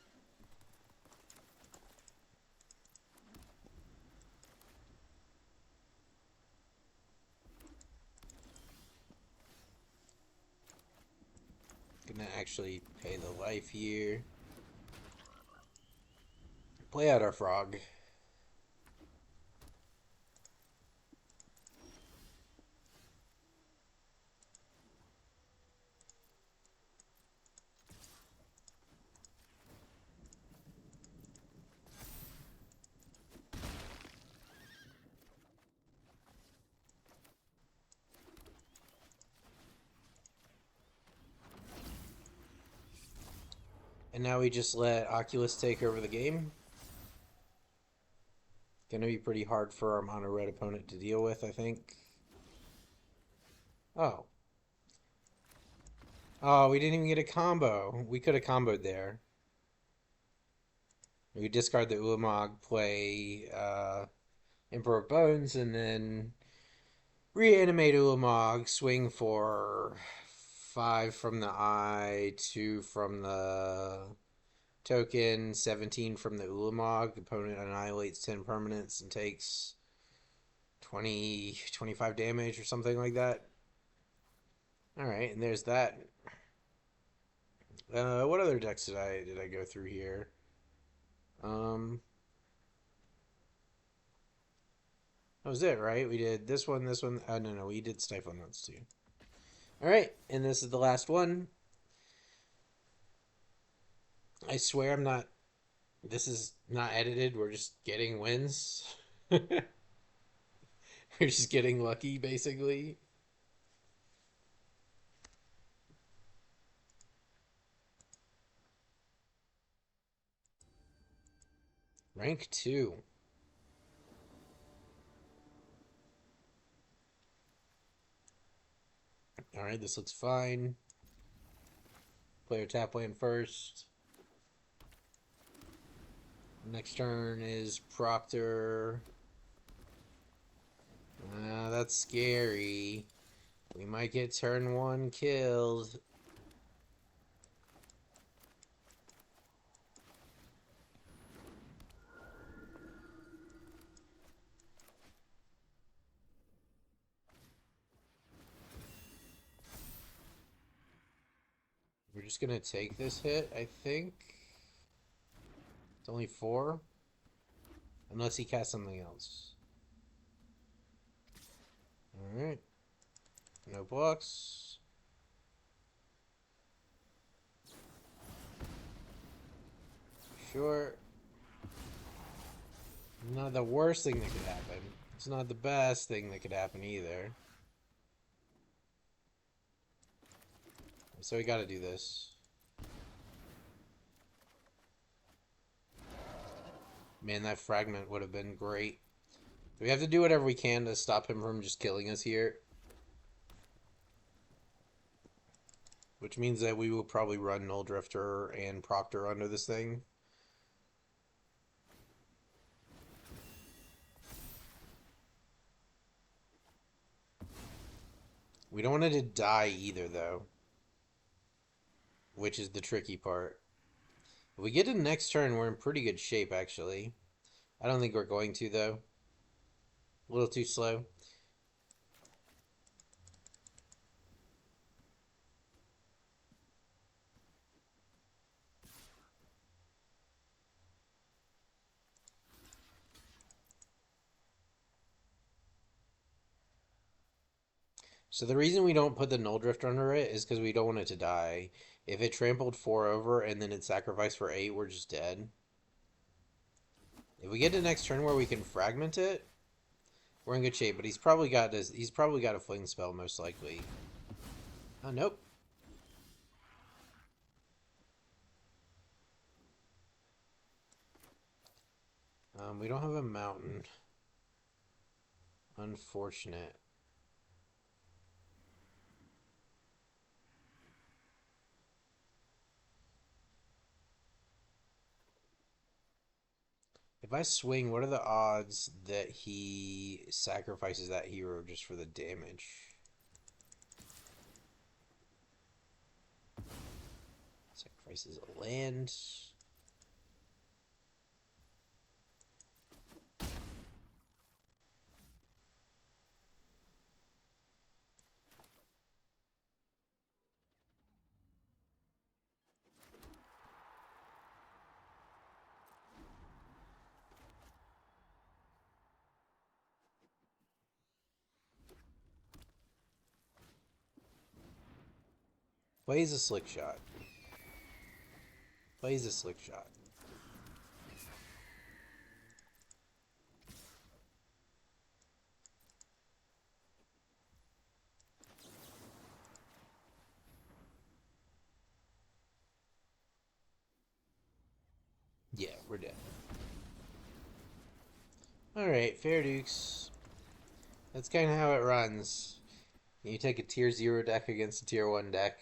Gonna actually pay the life here. Play out our frog. And now we just let Oculus take over the game. Gonna be pretty hard for our mono red opponent to deal with, I think. Oh. Oh, we didn't even get a combo. We could have comboed there. We discard the Ulamog, play Emperor of Bones, and then reanimate Ulamog, swing for 5 from the eye, 2 from the token, 17 from the Ulamog. The opponent annihilates 10 permanents and takes 20, 25 damage or something like that. Alright, and there's that. What other decks did I go through here? That was it, right? We did this one, this one. Oh, no, we did Stifle Notes too. Alright, and this is the last one. I swear I'm not... This is not edited. We're just getting wins. We're just getting lucky, basically. Rank 2. Alright, this looks fine. Player tap land first. Next turn is Proctor. That's scary. We might get turn 1 killed. We're just gonna take this hit, I think. It's only 4. Unless he casts something else. Alright. No blocks. Sure. Not the worst thing that could happen. It's not the best thing that could happen either. So we gotta do this. Man, that fragment would have been great. We have to do whatever we can to stop him from just killing us here. Which means that we will probably run Null Drifter and Proctor under this thing. We don't want it to die either, though. Which is the tricky part. If we get to the next turn, we're in pretty good shape, actually. I don't think we're going to, though. A little too slow. So the reason we don't put the Null Drift under it is because we don't want it to die. If it trampled 4 over and then it sacrificed for 8, we're just dead. If we get to the next turn where we can fragment it, we're in good shape. But he's probably got this. He's probably got a fling spell, most likely. Oh, nope. We don't have a mountain. Unfortunate. If I swing, what are the odds that he sacrifices that hero just for the damage? Sacrifices a land. Plays a slick shot. Plays a slick shot. Yeah, we're dead. Alright, fair dukes. That's kind of how it runs. You take a tier 0 deck against a tier 1 deck.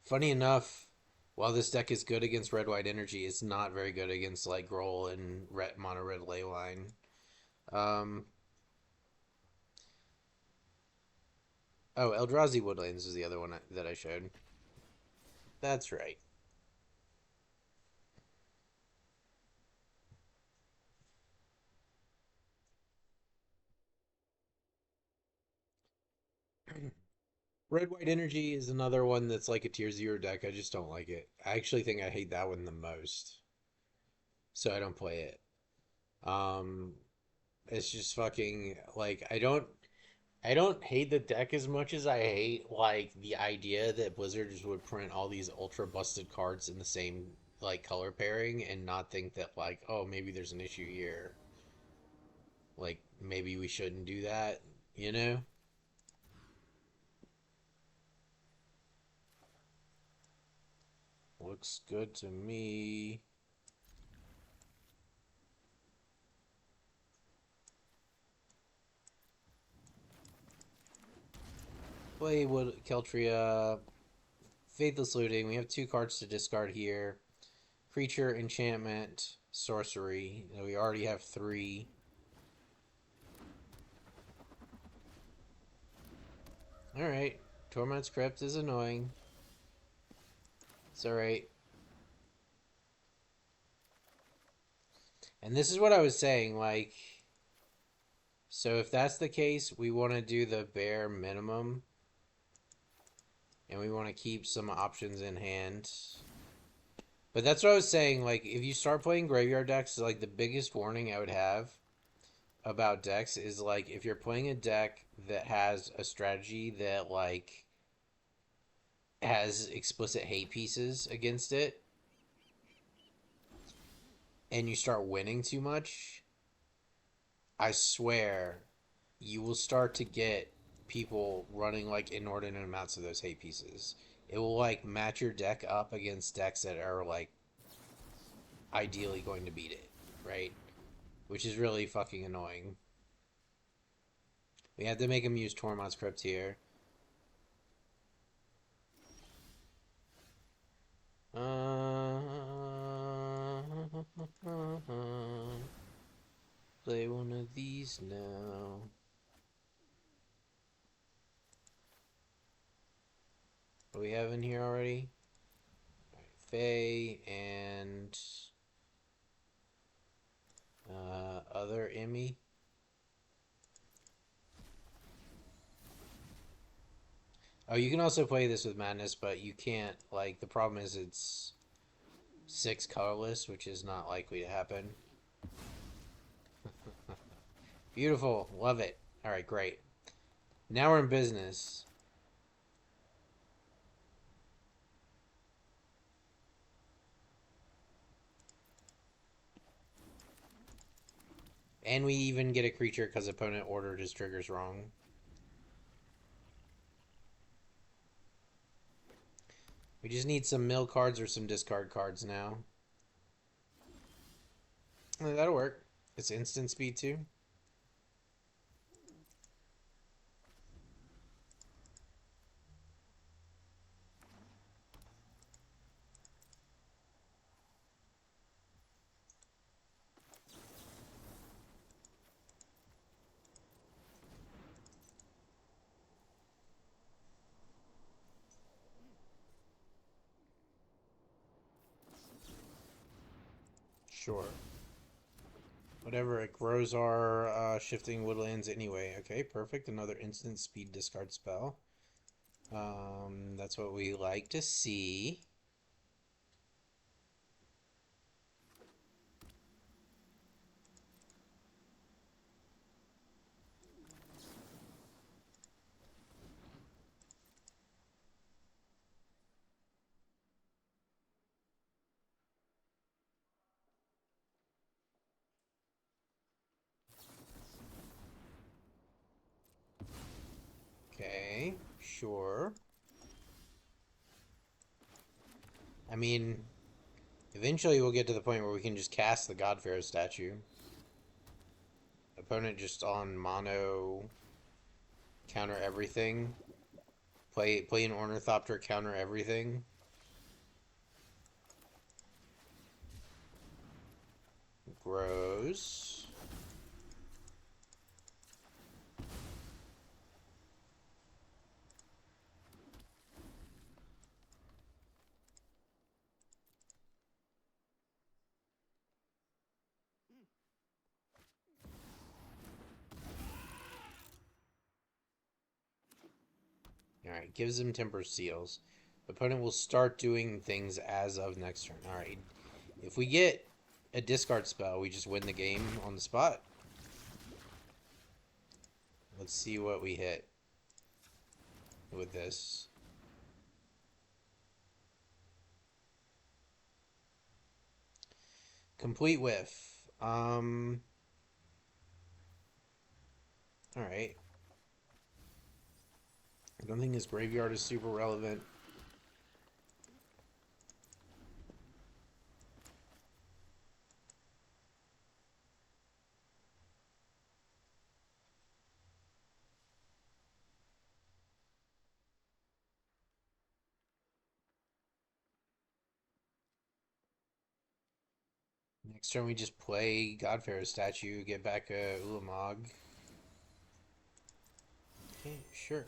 Funny enough, while this deck is good against red-white energy, it's not very good against like Grull and mono-red Leyline. Oh, Eldrazi Woodlands is the other one that I showed. That's right. Red-white energy is another one that's like a tier 0 deck. I just don't like it. I actually think I hate that one the most. So I don't play it. Um, it's just fucking like I don't hate the deck as much as I hate like the idea that Blizzards would print all these ultra busted cards in the same like color pairing and not think that like, oh, maybe there's an issue here. Like maybe we shouldn't do that, you know? Looks good to me. Play Wood Keltria. Faithless Looting. We have 2 cards to discard here. Creature, Enchantment, Sorcery. We already have 3. Alright. Torment's Crypt is annoying. It's alright. And this is what I was saying, like... So if that's the case, we want to do the bare minimum, and we want to keep some options in hand. But that's what I was saying. Like, if you start playing graveyard decks, like the biggest warning I would have about decks is like if you're playing a deck that has a strategy that like has explicit hate pieces against it, and you start winning too much, I swear you will start to get people running like inordinate amounts of those hate pieces. It will like match your deck up against decks that are like ideally going to beat it, right? Which is really fucking annoying. We had to make him use Tormod's Crypt here. Play one of these now. What do we have in here already? Faye and other Emmy. Oh, you can also play this with Madness, but you can't, like, the problem is it's 6 colorless, which is not likely to happen. Beautiful. Love it. Alright, great. Now we're in business. And we even get a creature because opponent ordered his triggers wrong. We just need some mill cards or some discard cards now. That'll work. It's instant speed too. Sure. Whatever, it grows our shifting woodlands anyway. Okay, perfect. Another instant speed discard spell. That's what we like to see. Okay, sure. I mean, eventually we'll get to the point where we can just cast the God-Pharaoh statue. Opponent just on mono, counter everything. Play an Ornithopter, counter everything. Grows. Alright, gives him Temper Seals. The opponent will start doing things as of next turn. Alright, if we get a discard spell, we just win the game on the spot. Let's see what we hit with this. Complete whiff. Alright. I don't think his graveyard is super relevant. Next turn we just play God-Pharaoh statue, get back a Ulamog. Okay, sure.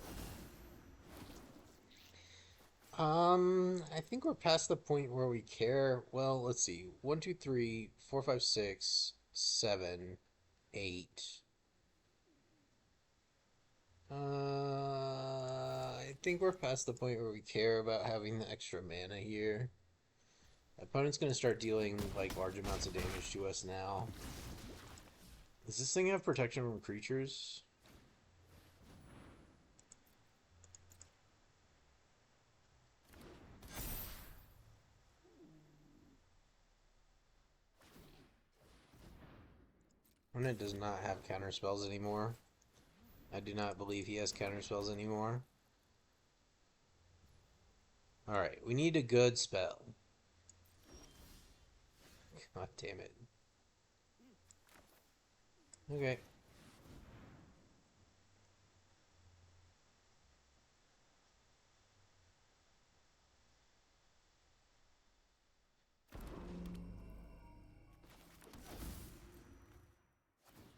I think we're past the point where we care. Well, let's see. 1, 2, 3, 4, 5, 6, 7, 8. think we're past the point where we care about having the extra mana here. Opponent's gonna start dealing like large amounts of damage to us now. Does this thing have protection from creatures? Opponent does not have counter spells anymore. I do not believe he has counter spells anymore. Alright, we need a good spell. God damn it. Okay.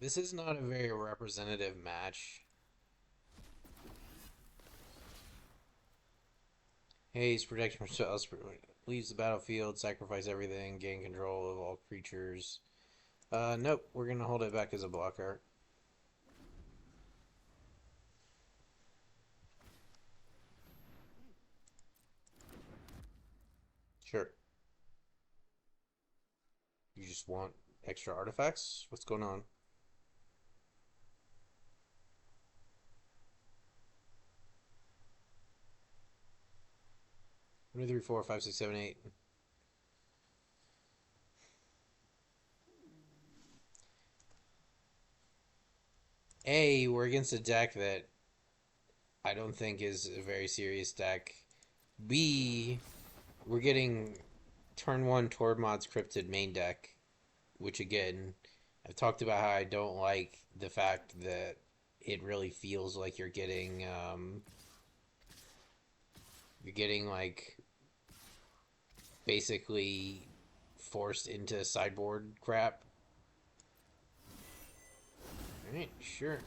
This is not a very representative match. Haze, protection from spells, leaves the battlefield, sacrifice everything, gain control of all creatures. Nope, we're gonna hold it back as a blocker. Sure. You just want extra artifacts? What's going on? 1, 2, 3, 4, 5, 6, 7, 8. A, we're against a deck that I don't think is a very serious deck. B, we're getting turn 1 Tormod's Cryptid main deck, which again, I've talked about how I don't like the fact that it really feels like you're getting like basically forced into sideboard crap. Alright, sure.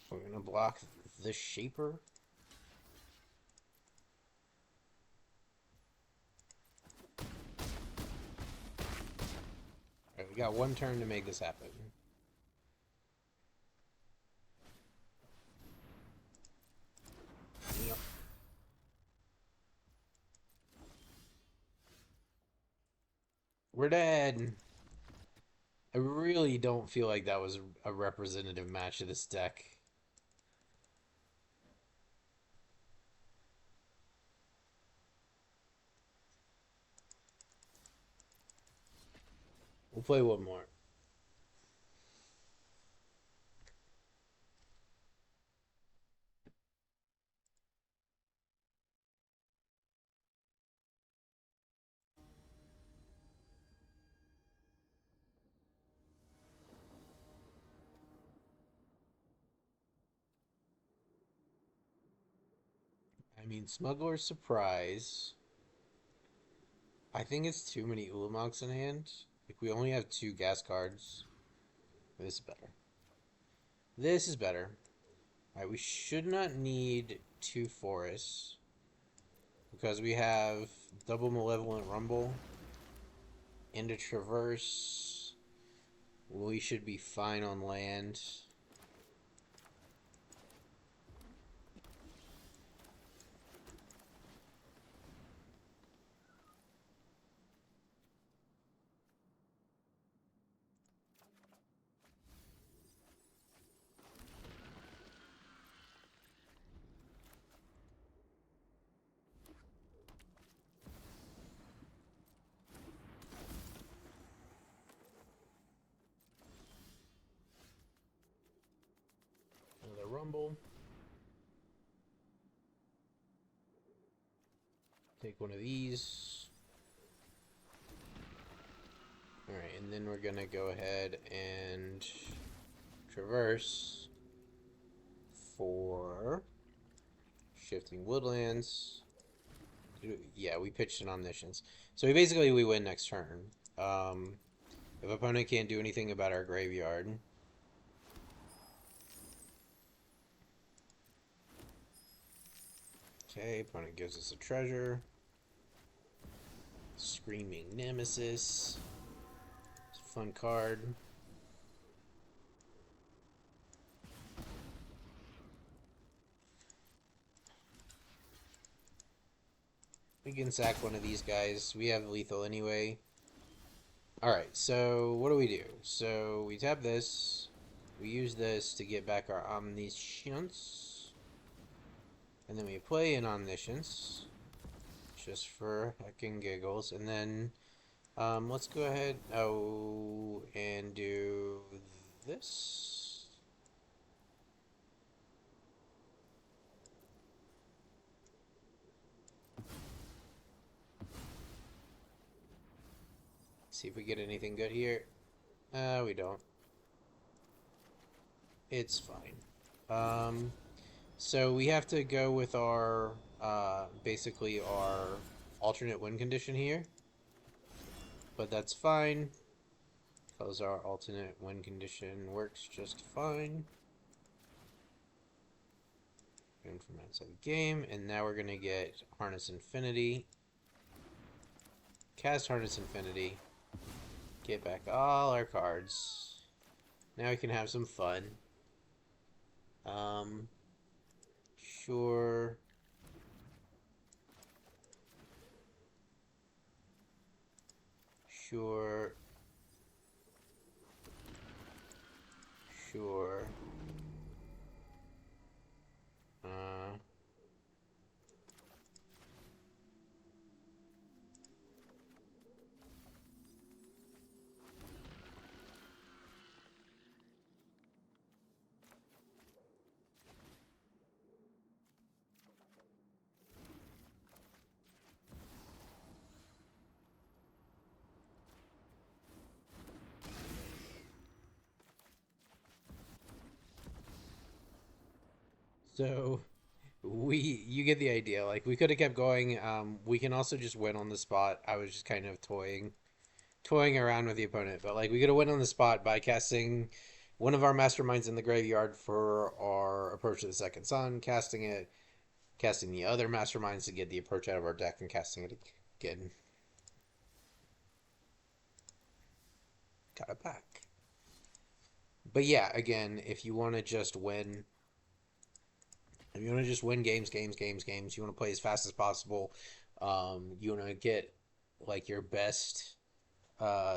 We're gonna block the Shaper. Alright, we got one turn to make this happen. Yep. We're dead. I really don't feel like that was a representative match of this deck. We'll play one more. I mean, Smuggler's Surprise. I think it's too many Ulamogs in hand. Like, we only have 2 gas cards. This is better. This is better. Alright, we should not need 2 forests. Because we have double Malevolent Rumble and a Traverse. We should be fine on land. Another Rumble. Take one of these. Alright, and then we're gonna go ahead and Traverse for Shifting Woodlands. Yeah, we pitched an Omniscience. So we win next turn. If opponent can't do anything about our graveyard. Okay, opponent gives us a treasure. Screaming Nemesis. It's a fun card. We can sack one of these guys. We have lethal anyway. Alright, so what do? So we tap this. We use this to get back our Omniscience. And then we play an Omniscience. Just for heckin' giggles. And then let's go ahead and do this. See if we get anything good here. We don't. It's fine. So we have to go with our, basically our alternate win condition here. But that's fine, because our alternate win condition works just fine. And from outside the game, and now we're going to get Harness Infinity. Cast Harness Infinity. Get back all our cards. Now we can have some fun. Sure. Sure. Sure. So you get the idea. Like we could have kept going. We can also just win on the spot. I was just kind of toying around with the opponent, but like we could have win on the spot by casting one of our masterminds in the graveyard for our Approach to the Second Sun, casting the other masterminds to get the approach out of our deck, and casting it again. Got it back. But yeah, again, if you want to just win. If you want to just win games, you want to play as fast as possible, you want to get like your best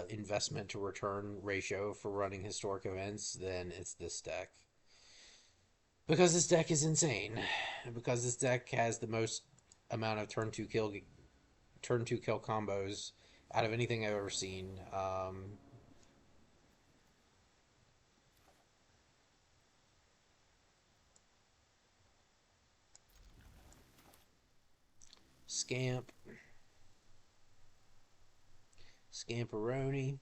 investment to return ratio for running historic events, then it's this deck. Because this deck is insane. Because this deck has the most amount of turn 2 kill combos out of anything I've ever seen. Scamperoni.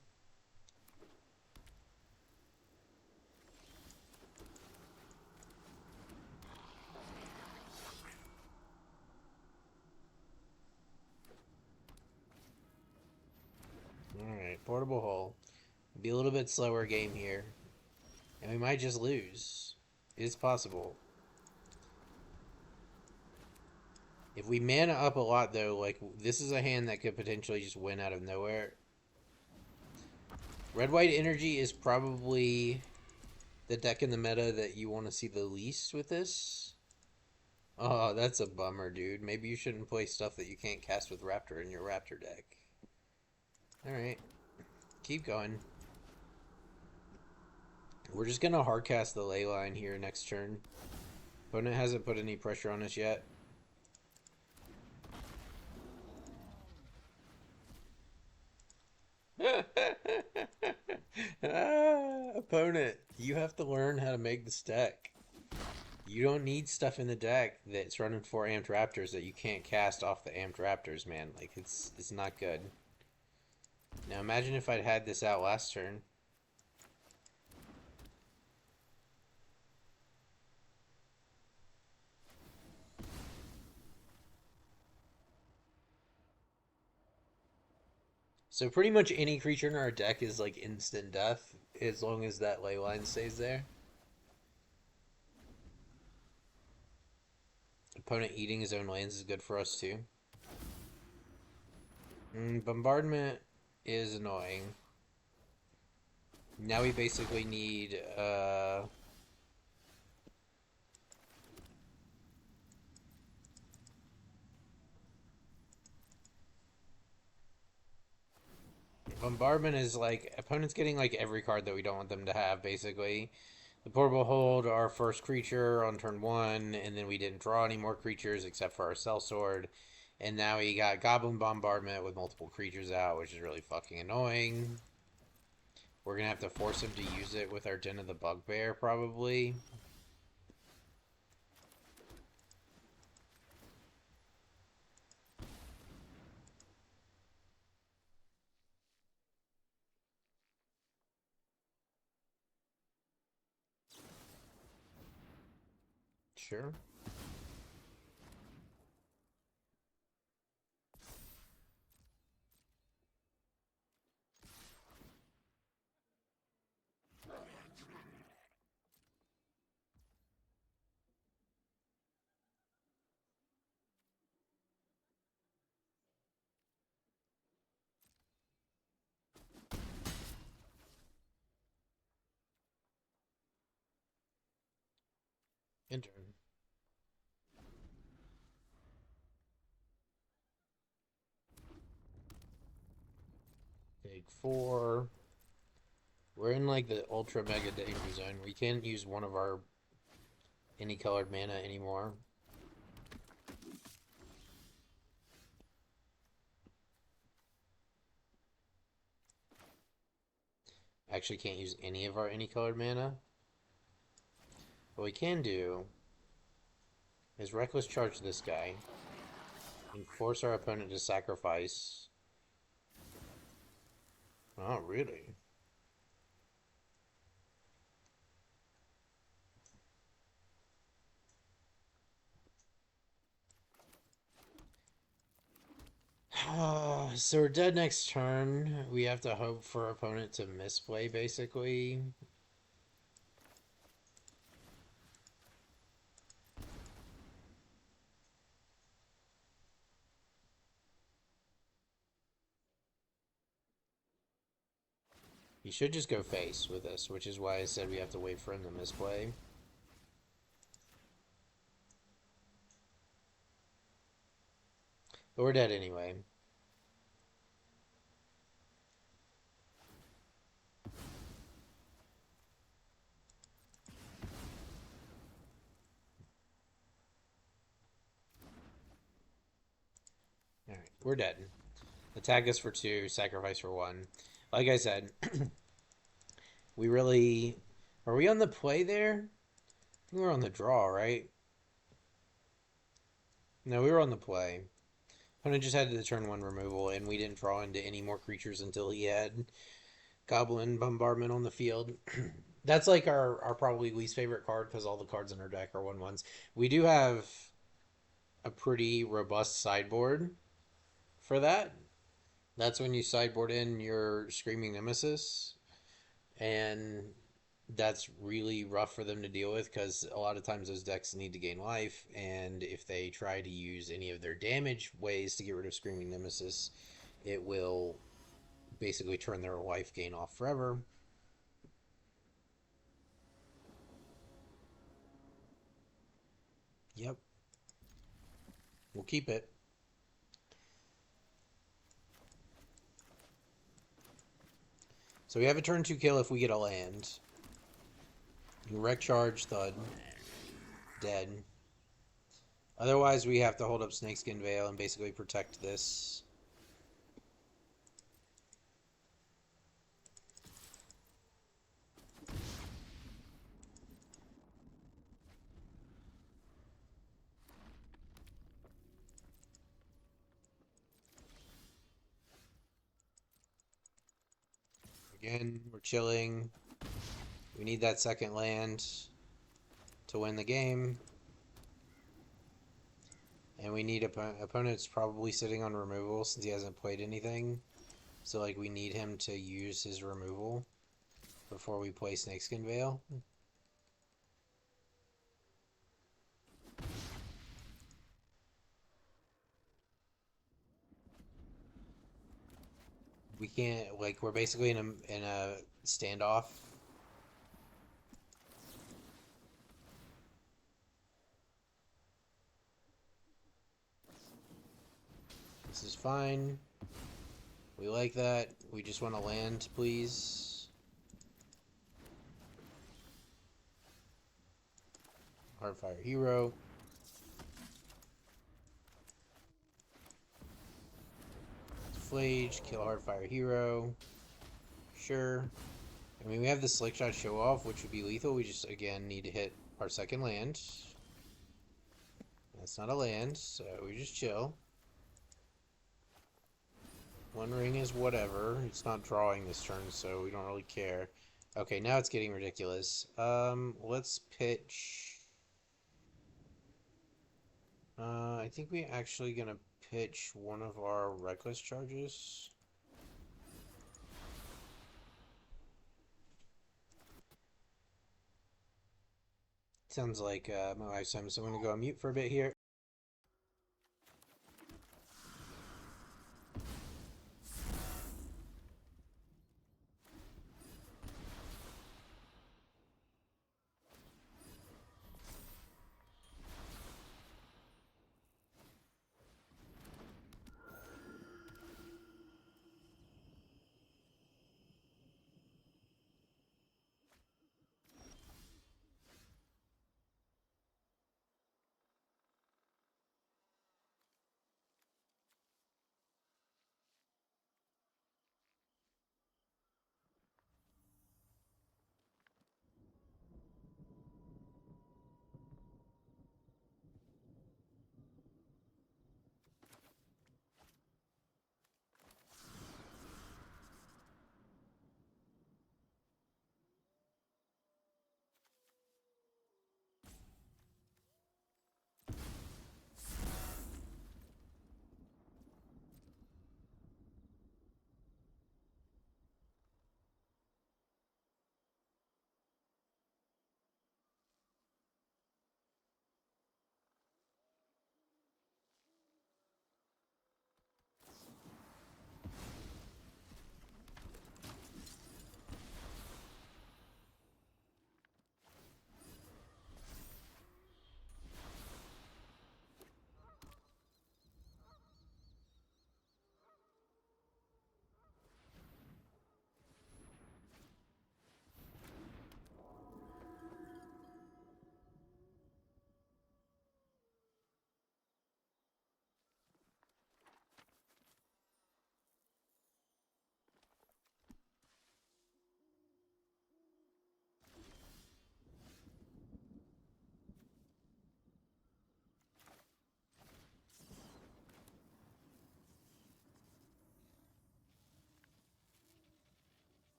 Alright, Portable Hull. Be a little bit slower game here. And we might just lose. It's possible. If we mana up a lot, though, like, this is a hand that could potentially just win out of nowhere. Red-White Energy is probably the deck in the meta that you want to see the least with this. Oh, that's a bummer, dude. Maybe you shouldn't play stuff that you can't cast with Raptor in your Raptor deck. Alright. Keep going. We're just going to hardcast the Leyline here next turn. Opponent hasn't put any pressure on us yet. Opponent, you have to learn how to make this deck. You don't need stuff in the deck that's running 4 amped raptors that you can't cast off the amped raptors, man. Like, it's not good. Now imagine if I'd had this out last turn. So pretty much any creature in our deck is like instant death, as long as that Leyline stays there. Opponent eating his own lands is good for us too. Bombardment is annoying. Now we basically need Bombardment is like opponents getting like every card that we don't want them to have, basically. The Portable Hold, our first creature on turn one, and then we didn't draw any more creatures except for our Sellsword. And now we got Goblin Bombardment with multiple creatures out, which is really fucking annoying. We're gonna have to force him to use it with our Den of the Bugbear, probably. Sure. Enter. Take 4. We're in like the ultra mega danger zone. We can't use one of our any colored mana anymore. Actually can't use any of our any colored mana. What we can do is reckless charge this guy and force our opponent to sacrifice. Oh, really? So we're dead next turn. We have to hope for our opponent to misplay, basically. He should just go face with us, which is why I said we have to wait for him to misplay. But we're dead anyway. Alright, we're dead. Attack us for 2, sacrifice for 1. Like I said, we really... Are we on the play there? I think we were on the draw, right? No, we were on the play. Opponent just had the turn 1 removal, and we didn't draw into any more creatures until he had Goblin Bombardment on the field. That's like our probably least favorite card because all the cards in our deck are 1/1s. We do have a pretty robust sideboard for that. That's when you sideboard in your Screaming Nemesis, and that's really rough for them to deal with because a lot of times those decks need to gain life, and if they try to use any of their damage ways to get rid of Screaming Nemesis, it will basically turn their life gain off forever. Yep. We'll keep it. So we have a turn 2 kill if we get a land. Wreck charge, thud. Dead. Otherwise, we have to hold up Snakeskin Veil and basically protect this. Again, we're chilling. We need that second land to win the game. And we need opponent's probably sitting on removal since he hasn't played anything. So like we need him to use his removal before we play Snakeskin Veil. We can't, like, we're basically in a standoff. This is fine. We like that. We just want to land, please. Heartfire Hero. Flage, kill Heartfire Hero. Sure. I mean, we have the Slick Shot Show Off, which would be lethal. We just, again, need to hit our second land. That's not a land, so we just chill. One ring is whatever. It's not drawing this turn, so we don't really care. Okay, now it's getting ridiculous. Let's pitch... I think we're actually gonna pitch one of our reckless charges. Sounds like my wife's time, so I'm gonna go on mute for a bit here.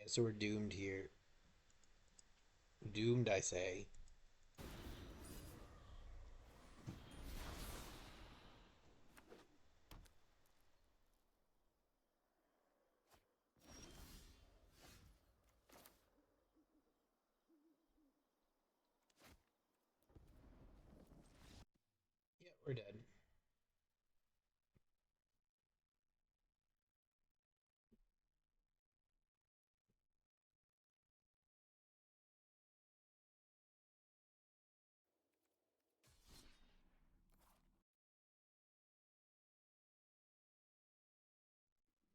Yeah, so we're doomed here. Doomed, I say. Yeah, we're dead.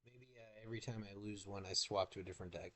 Maybe every time I lose one, I swap to a different deck.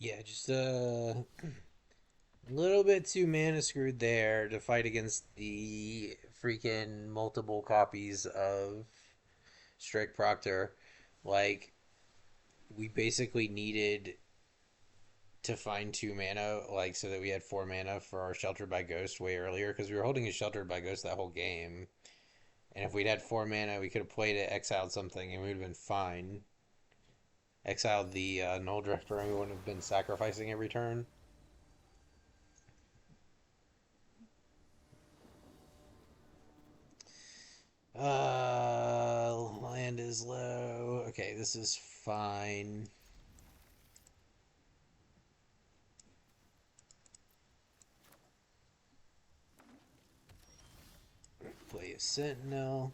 Yeah, just a little bit too mana screwed there to fight against the freaking multiple copies of Strike Proctor. Like, we basically needed to find 2 mana, like, so that we had 4 mana for our Sheltered by Ghost way earlier, because we were holding a Sheltered by Ghost that whole game. And if we'd had 4 mana, we could have played it, exiled something, and we would have been fine. Exiled the Null Drifter, and we wouldn't have been sacrificing every turn. Land is low. Okay, this is fine. Play a Sentinel.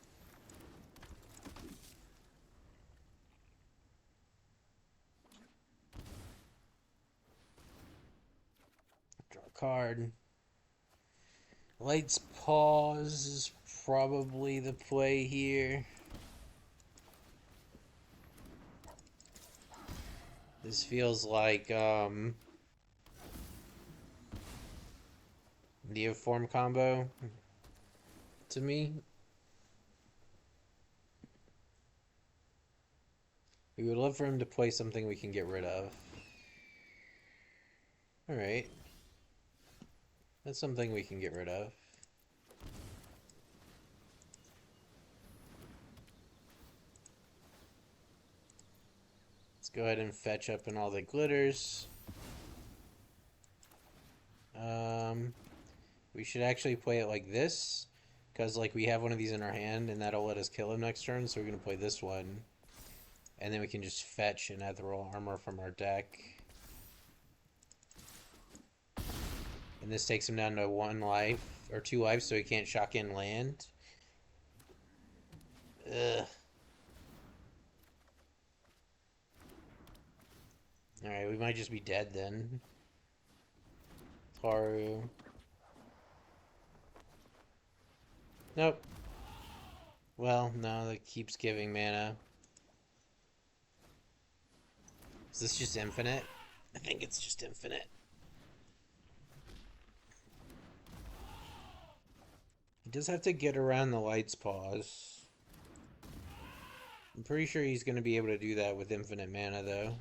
Draw a card. Light's Pause is probably the play here. This feels like Neoform combo to me. We would love for him to play something we can get rid of. Alright. That's something we can get rid of. Let's go ahead and fetch up in all the glitters. We should actually play it like this, because like we have one of these in our hand, and that'll let us kill him next turn. So we're gonna play this one, and then we can just fetch and add the roll armor from our deck. And this takes him down to 1 life or 2 lives, so he can't shock in land. Ugh. Alright, we might just be dead then. Taru. Nope. Well, no, that keeps giving mana. Is this just infinite? I think it's just infinite. He does have to get around the Light's Pause. I'm pretty sure he's going to be able to do that with infinite mana, though.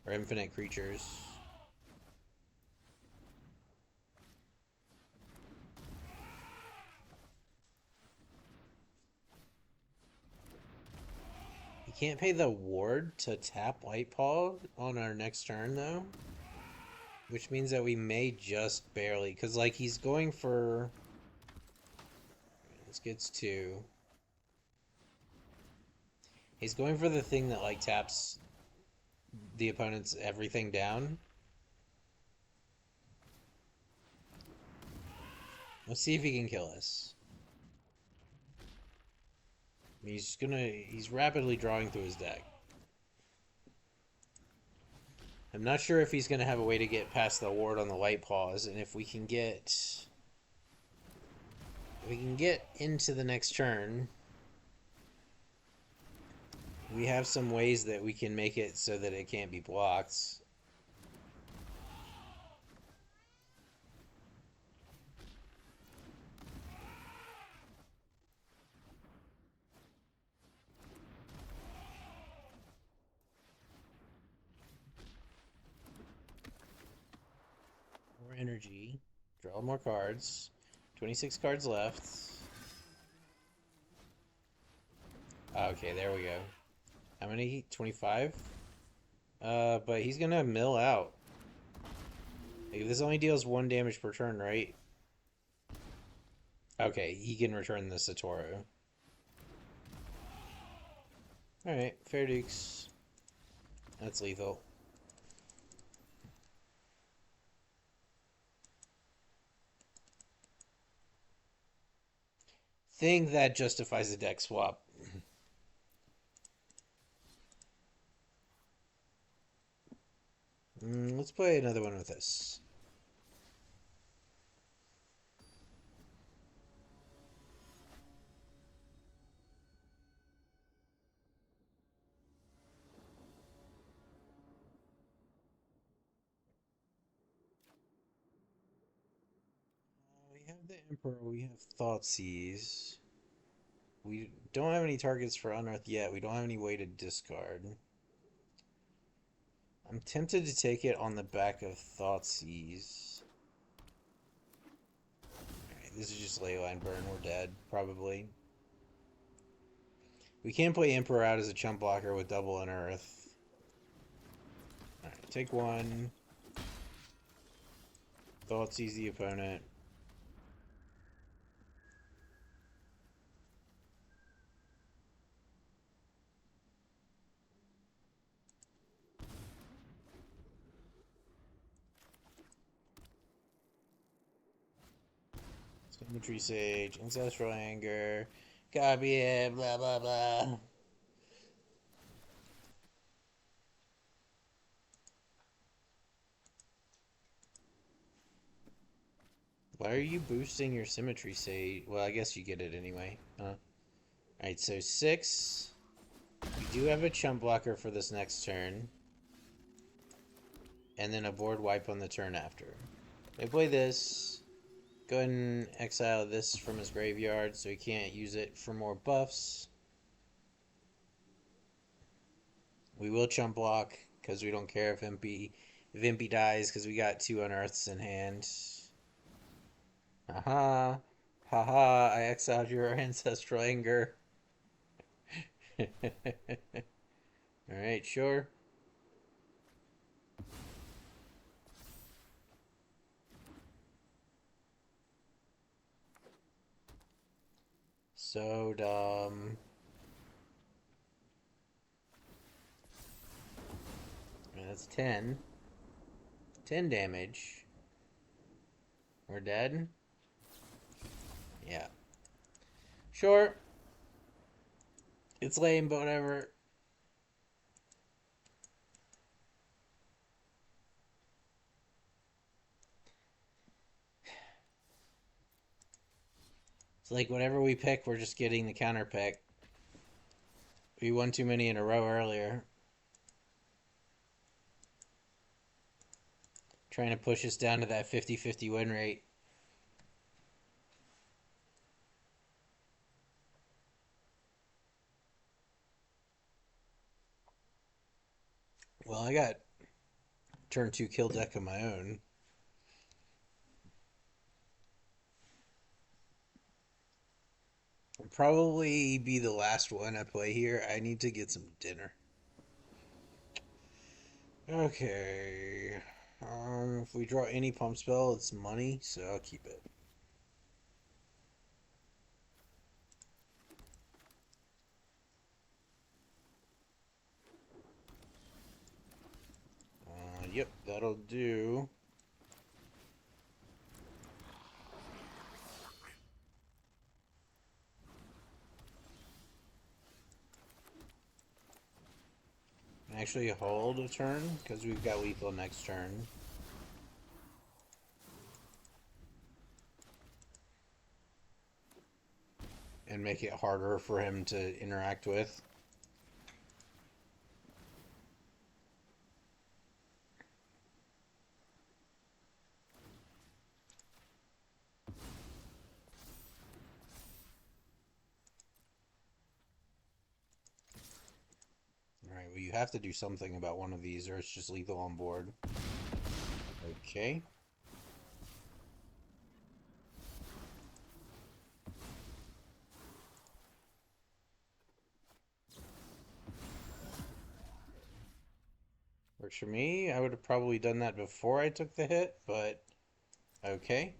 Or infinite creatures. He can't pay the ward to tap Light Paw on our next turn, though. Which means that we may just barely... Because, like, he's going for... This gets 2. He's going for the thing that, like, taps the opponent's everything down. Let's see if he can kill us. He's rapidly drawing through his deck. I'm not sure if he's gonna have a way to get past the ward on the Light Paws, and if we can get into the next turn, we have some ways that we can make it so that it can't be blocked. More energy. Draw more cards. 26 cards left. Okay, there we go. How many? 25? But he's gonna mill out. Like, this only deals 1 damage per turn, right? Okay, he can return the Satoru. Alright, fair dukes. That's lethal. Think that justifies a deck swap. Let's play another one with this. The Emperor, we have Thoughtseize. We don't have any targets for Unearth yet. We don't have any way to discard. I'm tempted to take it on the back of Thoughtseize. Alright, this is just Leyline burn. We're dead, probably. We can play Emperor out as a chump blocker with double Unearth. Alright, take one. Thoughtseize the opponent. Symmetry Sage, Ancestral Anger, copy it, blah blah blah. Why are you boosting your Symmetry Sage? Well, I guess you get it anyway, huh? Alright, so 6. We do have a chump blocker for this next turn. And then a board wipe on the turn after. They play this. Go ahead and exile this from his graveyard so he can't use it for more buffs. We will chump block because we don't care if Impy dies because we got 2 unearths in hand. Haha. Haha, I exiled your ancestral anger. Alright, sure. So dumb. That's 10. 10 damage. We're dead? Yeah. Sure. It's lame, but whatever. It's like whatever we pick, we're just getting the counter pick. We won too many in a row earlier. Trying to push us down to that 50-50 win rate. Well, I got turn 2 kill deck of my own. I'll probably be the last one I play here. I need to get some dinner. Okay. If we draw any pump spell, it's money, so I'll keep it. Yep, that'll do. Actually hold a turn, because we've got lethal next turn. And make it harder for him to interact with. Alright, well you have to do something about one of these or it's just lethal on board. Okay. Works for me. I would have probably done that before I took the hit, but okay.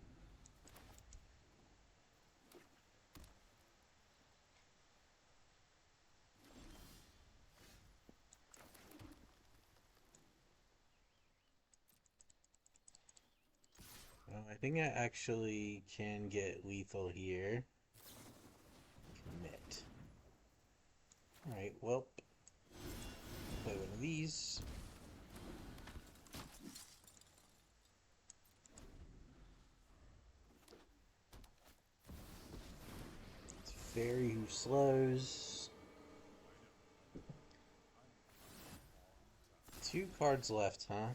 I think I actually can get lethal here. Commit. Alright, well. Play one of these. It's Fairy who slows. 2 cards left, huh?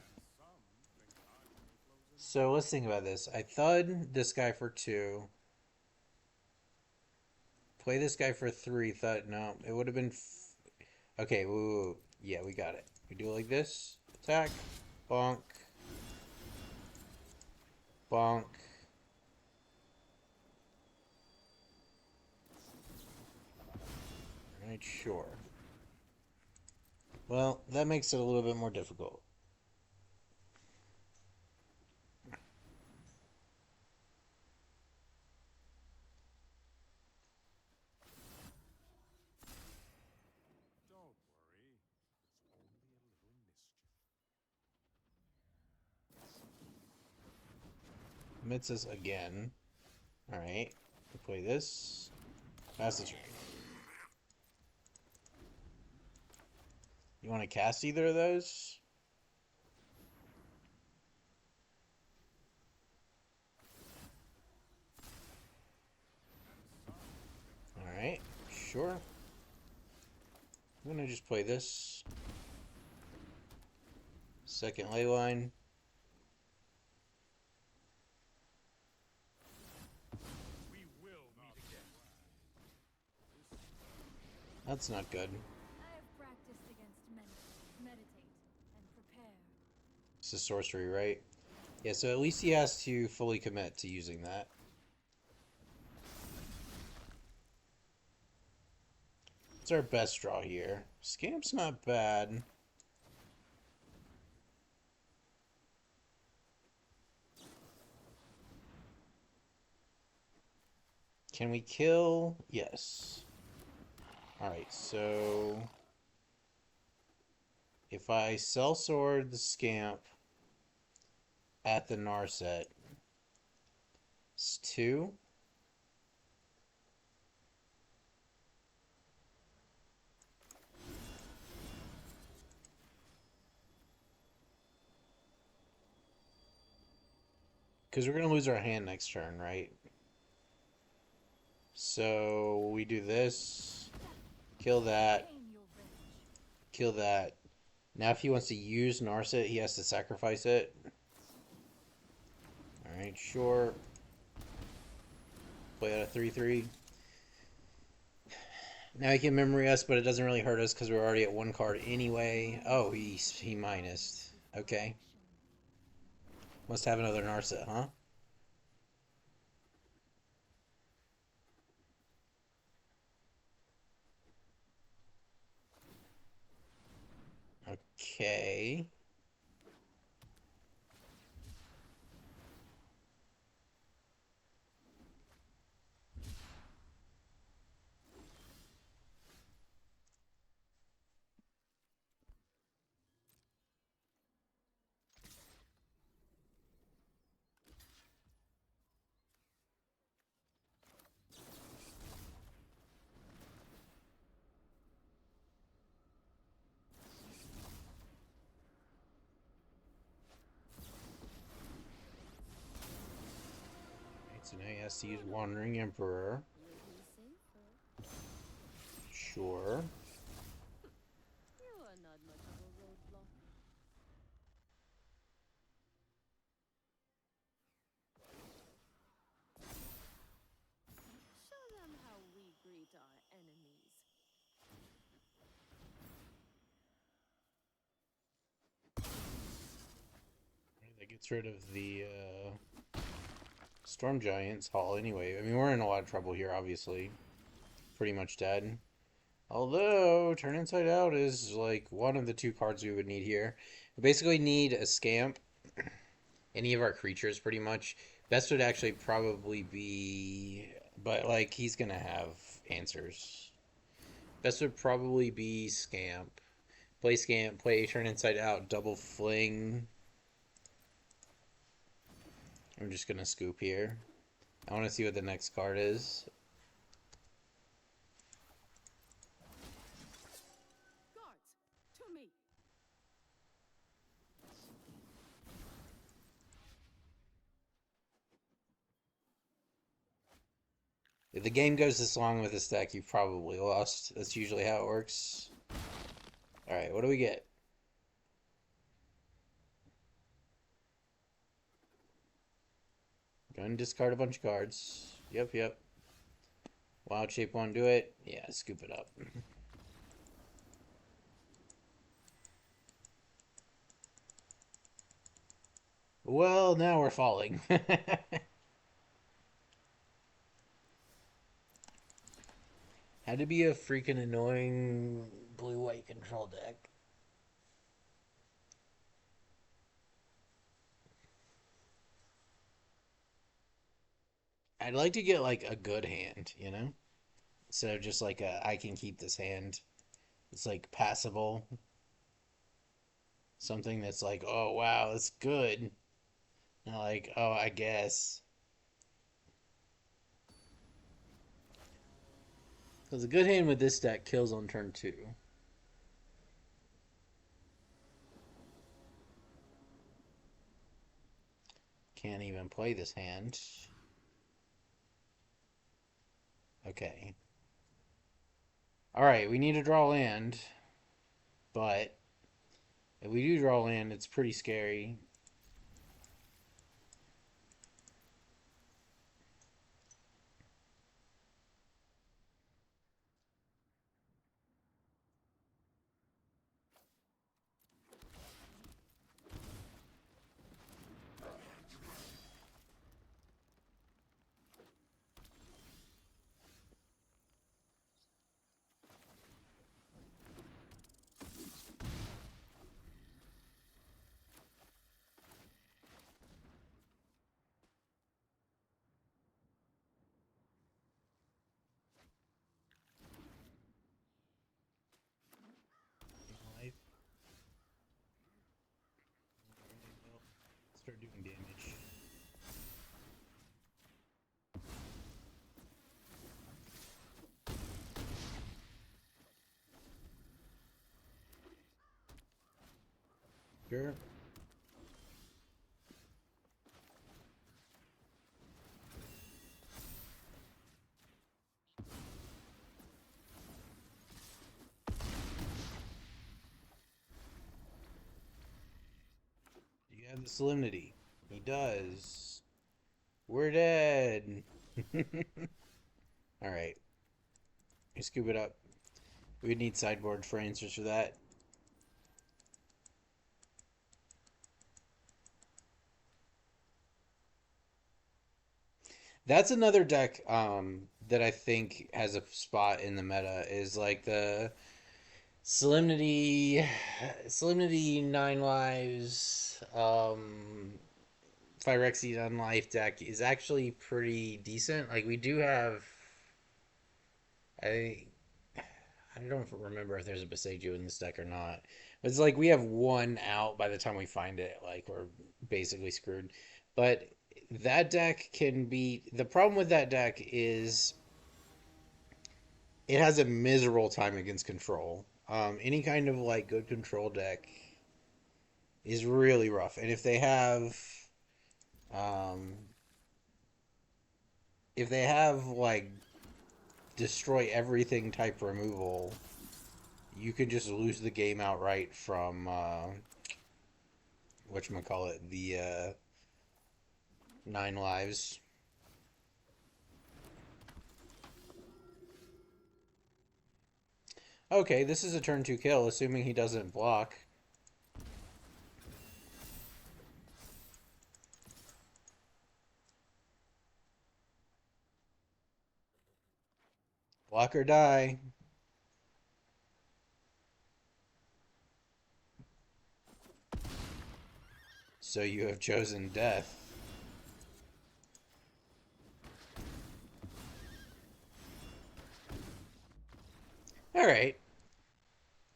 So let's think about this. I thud this guy for 2. Play this guy for 3. Thud. No, it would have been. Okay, woo. Yeah, we got it. We do it like this. Attack. Bonk. Bonk. Alright, sure. Well, that makes it a little bit more difficult. Commits us again. Alright. We play this. Pass the turn. You want to cast either of those? Alright, sure. I'm gonna just play this. Second Leyline. That's not good. I have practiced against meditate and prepare. It's a sorcery, right? Yeah, so at least he has to fully commit to using that. It's our best draw here. Scamp's not bad. Can we kill? Yes. Alright, so if I sellsword the Scamp at the Narset, it's 2. Because we're going to lose our hand next turn, right? So we do this, kill that, kill that. Now if he wants to use Narset, he has to sacrifice it. Alright, sure. Play out a 3/3. Now he can memory us, but it doesn't really hurt us because we're already at 1 card anyway. Oh, he minused. Okay. Must have another Narset, huh? Okay. So now he has to use Wandering Emperor. Sure. You are not much of a roadblock. Show them how we greet our enemies. That gets rid of the Storm Giant's Hall anyway. I mean, we're in a lot of trouble here, obviously. Pretty much dead. Although, Turn Inside Out is like one of the 2 cards we would need here. We basically need a Scamp. Any of our creatures, pretty much. Best would actually probably be... But, like, he's gonna have answers. Best would probably be Scamp. Play Scamp, play Turn Inside Out, double Fling. I'm just gonna scoop here. I want to see what the next card is. Guards, to me. If the game goes this long with this deck, you've probably lost. That's usually how it works. Alright, what do we get? Go and discard a bunch of cards. Yep, yep. Wild Shape won't do it. Yeah, scoop it up. Well, now we're falling. Had to be a freaking annoying blue-white control deck. I'd like to get like a good hand, you know? Instead of just like I can keep this hand. It's like passable. Something that's like, oh wow, it's good. Not like, oh, I guess. Because a good hand with this deck kills on turn 2. Can't even play this hand. Okay. Alright, we need to draw land. But if we do draw land, it's pretty scary. Start doing damage. Sure. You have the Solemnity. He does. We're dead. Alright. You scoop it up. We would need sideboard for answers for that. That's another deck that I think has a spot in the meta is like the Solemnity 9 lives, Phyrexian Unlife deck is actually pretty decent. Like we do have I I don't remember if there's a Besaju in this deck or not. It's like we have one out by the time we find it. Like we're basically screwed. But that deck can be. The problem with that deck is it has a miserable time against control. Any kind of like good control deck is really rough. And um, if they have like destroy everything type removal, you can just lose the game outright from whatchamacallit, the 9 lives. Okay, this is a turn 2 kill, assuming he doesn't block. Block or die. So you have chosen death. Alright.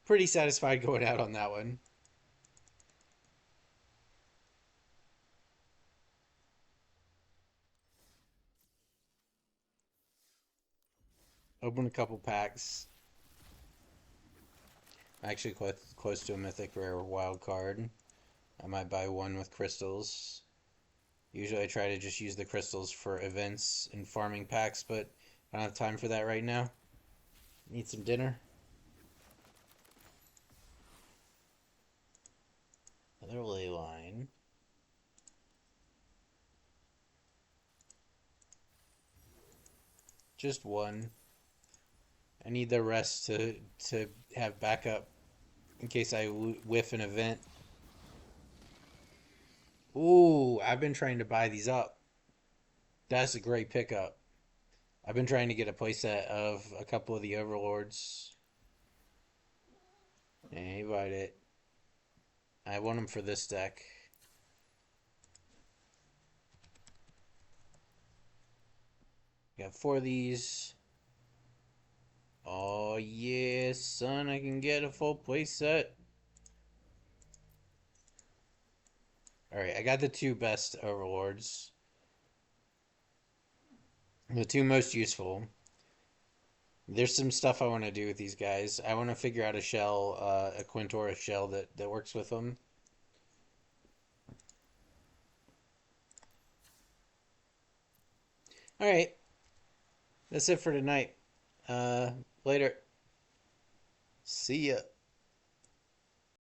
Pretty satisfied going out on that one. Open a couple packs. Actually close to a mythic rare wild card. I might buy one with crystals. Usually I try to just use the crystals for events and farming packs, but I don't have time for that right now. Need some dinner. Another Leyline. Just one. I need the rest to have backup in case I whiff an event. Ooh, I've been trying to buy these up. That's a great pickup. I've been trying to get a playset of a couple of the overlords. Hey, bought it. I want them for this deck. Got four of these. Oh yeah, son! I can get a full playset. All right, I got the two best overlords. The two most useful. There's some stuff I want to do with these guys. I want to figure out a shell, a Quintora shell that works with them. All right, that's it for tonight. Later. See ya.